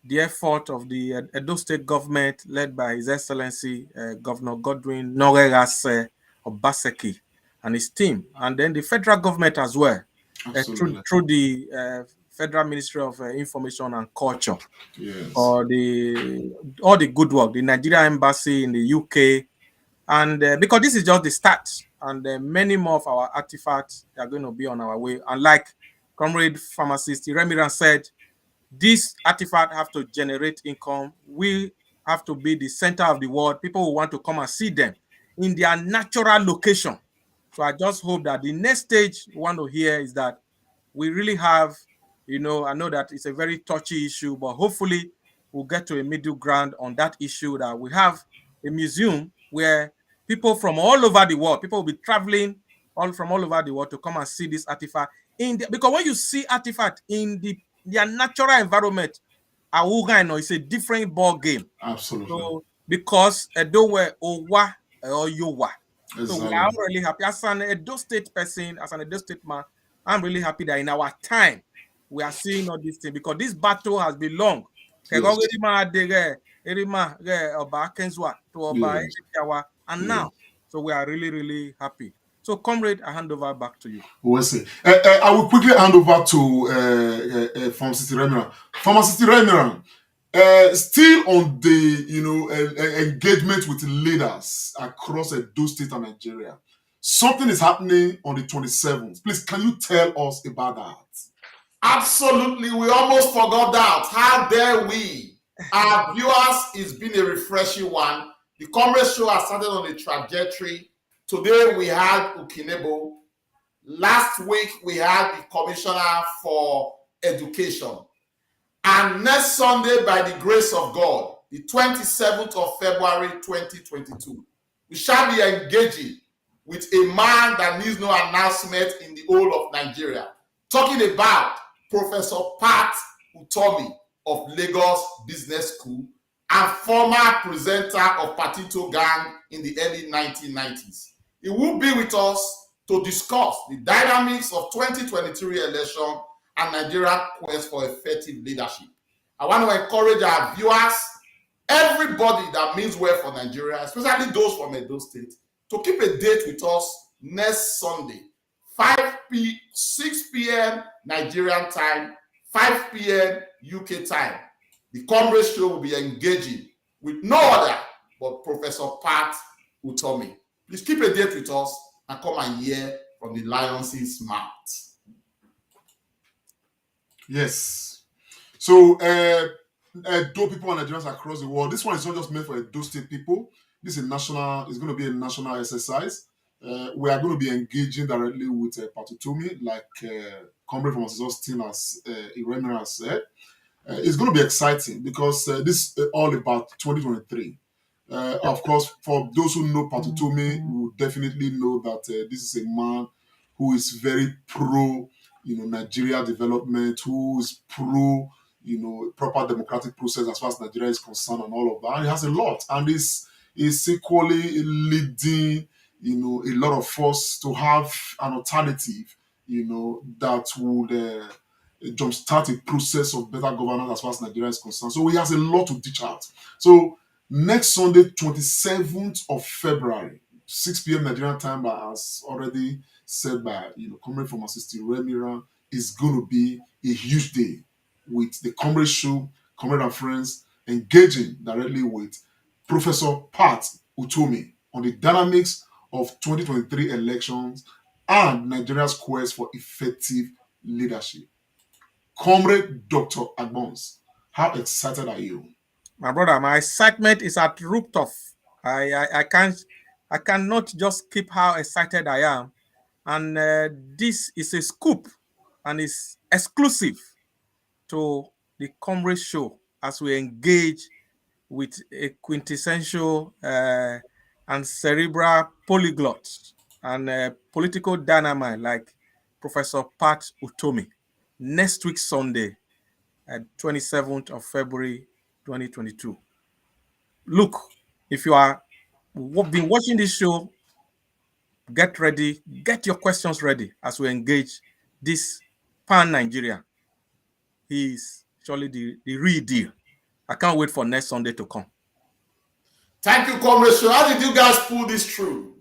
S4: the effort of the Edo State government led by His Excellency Governor Godwin Noregas Obaseki and his team, and then the federal government as well, through the Federal Ministry of Information and Culture,
S2: Yes.
S4: or all the good work, the Nigeria Embassy in the UK, and because this is just the start, and many more of our artifacts are going to be on our way. And like Comrade Pharmacist Iremiran said, these artifacts have to generate income. We have to be the center of the world. People will want to come and see them in their natural location. So I just hope that the next stage we want to hear is that we really have, I know that it's a very touchy issue, but hopefully we'll get to a middle ground on that issue, that we have a museum where people from all over the world, people will be traveling from all over the world to come and see this artifact. Because when you see artifact in their natural environment, it's a different ball game.
S2: Absolutely.
S4: So because Edo were Owa or Yowa.
S2: Exactly.
S4: So I'm really happy. As an Edo State person, as an Edo State man, I'm really happy that in our time we are seeing all these things, because this battle has been long.
S2: Yes.
S4: And now, so we are really, really happy. So, Comrade, I hand over back to you.
S2: We'll see. I will quickly hand over to Pharmacist Remiran. Pharmacist Remiran, still on the engagement with leaders across Edo State and Nigeria. Something is happening on the 27th. Please, can you tell us about that?
S3: absolutely, we almost forgot that. How dare we? Our viewers, it's been a refreshing one. The Comrade Show has started on a trajectory. Today we had Ukinebo. Last week we had the Commissioner for Education. And next Sunday, by the grace of God, the 27th of February 2022, we shall be engaging with a man that needs no announcement in the whole of Nigeria. Talking about Professor Pat Utomi of Lagos Business School and former presenter of Patito Gang in the early 1990s. He will be with us to discuss the dynamics of 2023 election and Nigeria's quest for effective leadership. I want to encourage our viewers, everybody that means well for Nigeria, especially those from Edo State, to keep a date with us next Sunday, 6 p.m. Nigerian time, 5 p.m. UK time. The Comrade Show will be engaging with no other but Professor Pat Utomi. Please keep a date with us and come and hear from the lion's mouth.
S2: Yes. So, Edo people and Nigerians across the world, this one is not just meant for Edo State people. This is it's going to be a national exercise. We are going to be engaging directly with Patutomi, like Comrade from Austin, as Iremira has said. It's going to be exciting because this is all about 2023. Of course, for those who know Patutomi, will definitely know that this is a man who is very pro Nigeria development, who is pro, proper democratic process as far as Nigeria is concerned and all of that. And he has a lot. And is equally leading, a lot of us to have an alternative, that would jumpstart a process of better governance as far as Nigeria is concerned. So he has a lot to dish out. So next Sunday, 27th of February, 6 p.m. Nigerian time, as already said by Comrade from Assistant Remira, is going to be a huge day with the Comrade Show, Comrade and Friends, engaging directly with Professor Pat Utomi on the dynamics of 2023 elections and Nigeria's quest for effective leadership. Comrade Dr. Agbons, how excited are you?
S4: My brother, my excitement is at rooftop. I cannot just keep how excited I am. And this is a scoop and it's exclusive to the Comrade Show as we engage with a quintessential and cerebral polyglot and political dynamite like Professor Pat Utomi next week Sunday at 27th of February 2022. Look, if you are been watching this show, get ready, get your questions ready as we engage this pan-Nigeria. He is surely the real deal. I can't wait for next Sunday to come.
S3: Thank you, Comrade. So how did you guys pull this through?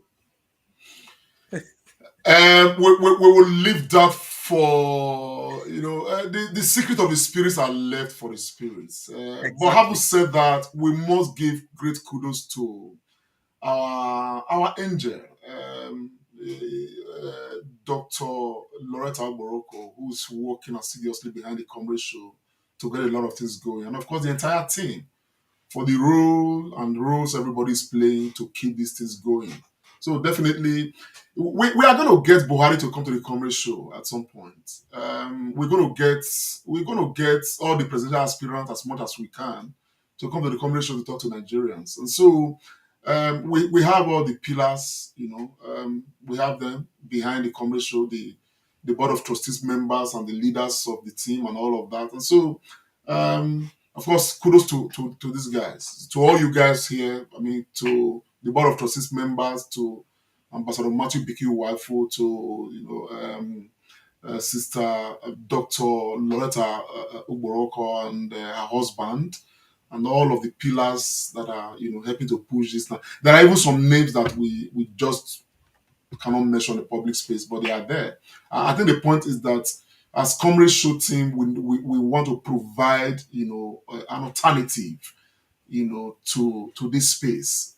S2: We will leave that for, the secret of the spirits are left for the spirits.
S4: Exactly.
S2: But having said that, we must give great kudos to our angel, Dr. Loretta Boroko, who's working assiduously behind the Comrade Show to get a lot of things going. And of course, the entire team for the role and roles everybody's playing to keep these things going. So definitely, we are going to get Buhari to come to the Comrade Show at some point. We're going to get all the presidential aspirants as much as we can to come to the Comrade Show to talk to Nigerians. And so we have all the pillars, we have them behind the Comrade Show, the Board of Trustees members and the leaders of the team and all of that. And so, of course, kudos to these guys, to all you guys here. I mean, to the Board of Trustees members, to Ambassador Matthew Biki Waifu, to Sister Dr. Loretta Uboroko and her husband, and all of the pillars that are helping to push this. There are even some names that we just cannot mention in the public space, but they are there. I think the point is that as Comrade Show team, we want to provide an alternative to this space,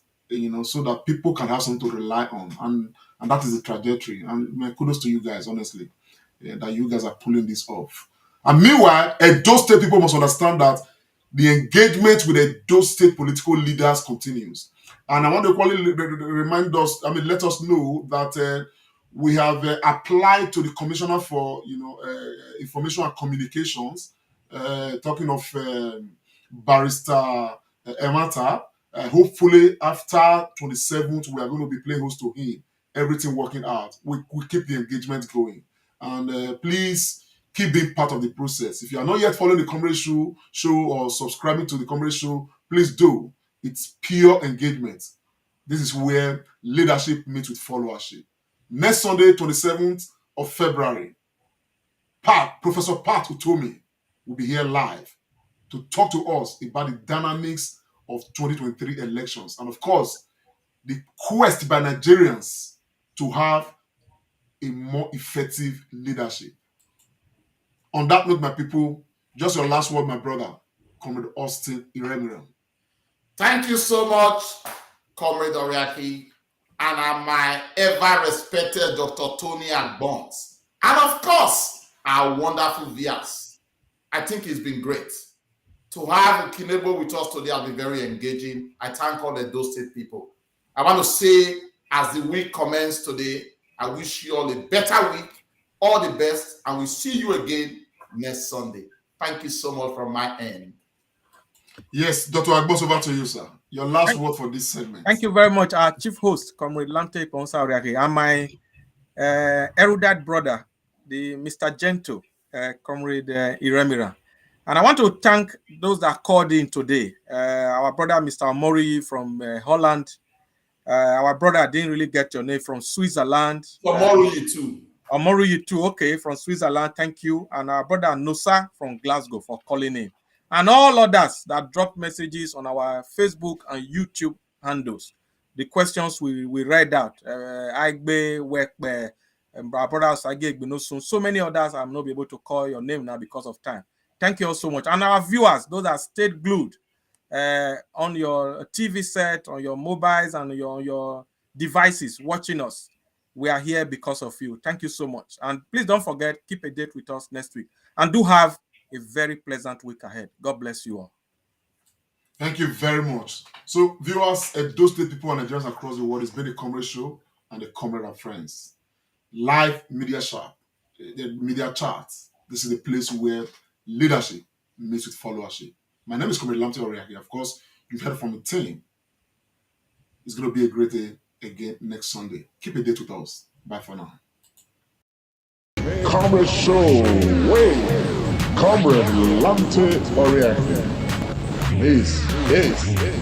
S2: so that people can have something to rely on, and that is the trajectory. And kudos to you guys, honestly, that you guys are pulling this off. And meanwhile, Edo State people must understand that the engagement with Edo State political leaders continues. And I want to remind us, let us know that we have applied to the Commissioner for Information and Communications, talking of Barrister Emata. Hopefully after 27th, we are going to be playing host to him. Everything working out. We keep the engagement going. And please keep being part of the process. If you are not yet following the Comrade Show or subscribing to the Comrade Show, please do. It's pure engagement. This is where leadership meets with followership. Next Sunday, 27th of February, Professor Pat Utomi will be here live to talk to us about the dynamics of 2023 elections. And of course, the quest by Nigerians to have a more effective leadership. On that note, my people, just your last word, my brother, Comrade Austin Iremiram.
S3: Thank you so much, Comrade Oriaki, and my ever-respected Dr. Tony Agbons. And of course, our wonderful viewers. I think it's been great. To have Ukinebo with us today has been very engaging. I thank all the Edo State people. I want to say, as the week commences today, I wish you all a better week, all the best, and we'll see you again next Sunday. Thank you so much from my end.
S2: Yes, Dr. Agbos, over to you, sir. Your last word for this segment.
S4: Thank you very much, our chief host, Comrade Lante Ponsa Oriaki, and my erudite brother, the Mr. Gento, Comrade Iremira. And I want to thank those that called in today. Our brother, Mr. Mori from Holland. Our brother, I didn't really get your name, from Switzerland.
S3: Tomorrow too.
S4: Amoru too, okay, from Switzerland, thank you. And our brother Nosa from Glasgow for calling in. And all others that dropped messages on our Facebook and YouTube handles. The questions we read out. Agbe, Wekbe, our brother Sage Gbinosun, so many others. I'm not able to call your name now because of time. Thank you all so much. And our viewers, those that stayed glued on your TV set, on your mobiles, and your devices watching us. We are here because of you. Thank you so much. And please don't forget, keep a date with us next week. And do have a very pleasant week ahead. God bless you all.
S2: Thank you very much. So, viewers, Edo State people and Nigerians across the world, it's been a comrade show and a comrade and friends. Live media chat, the media chat. This is the place where leadership meets with followership. My name is Comrade Lamte Oriaki. Of course, you've heard from the team. It's going to be a great day again next Sunday. Keep a date with us. Bye for now.
S1: Comrade Show. Wait. Comrade Lamte Oriaki. This is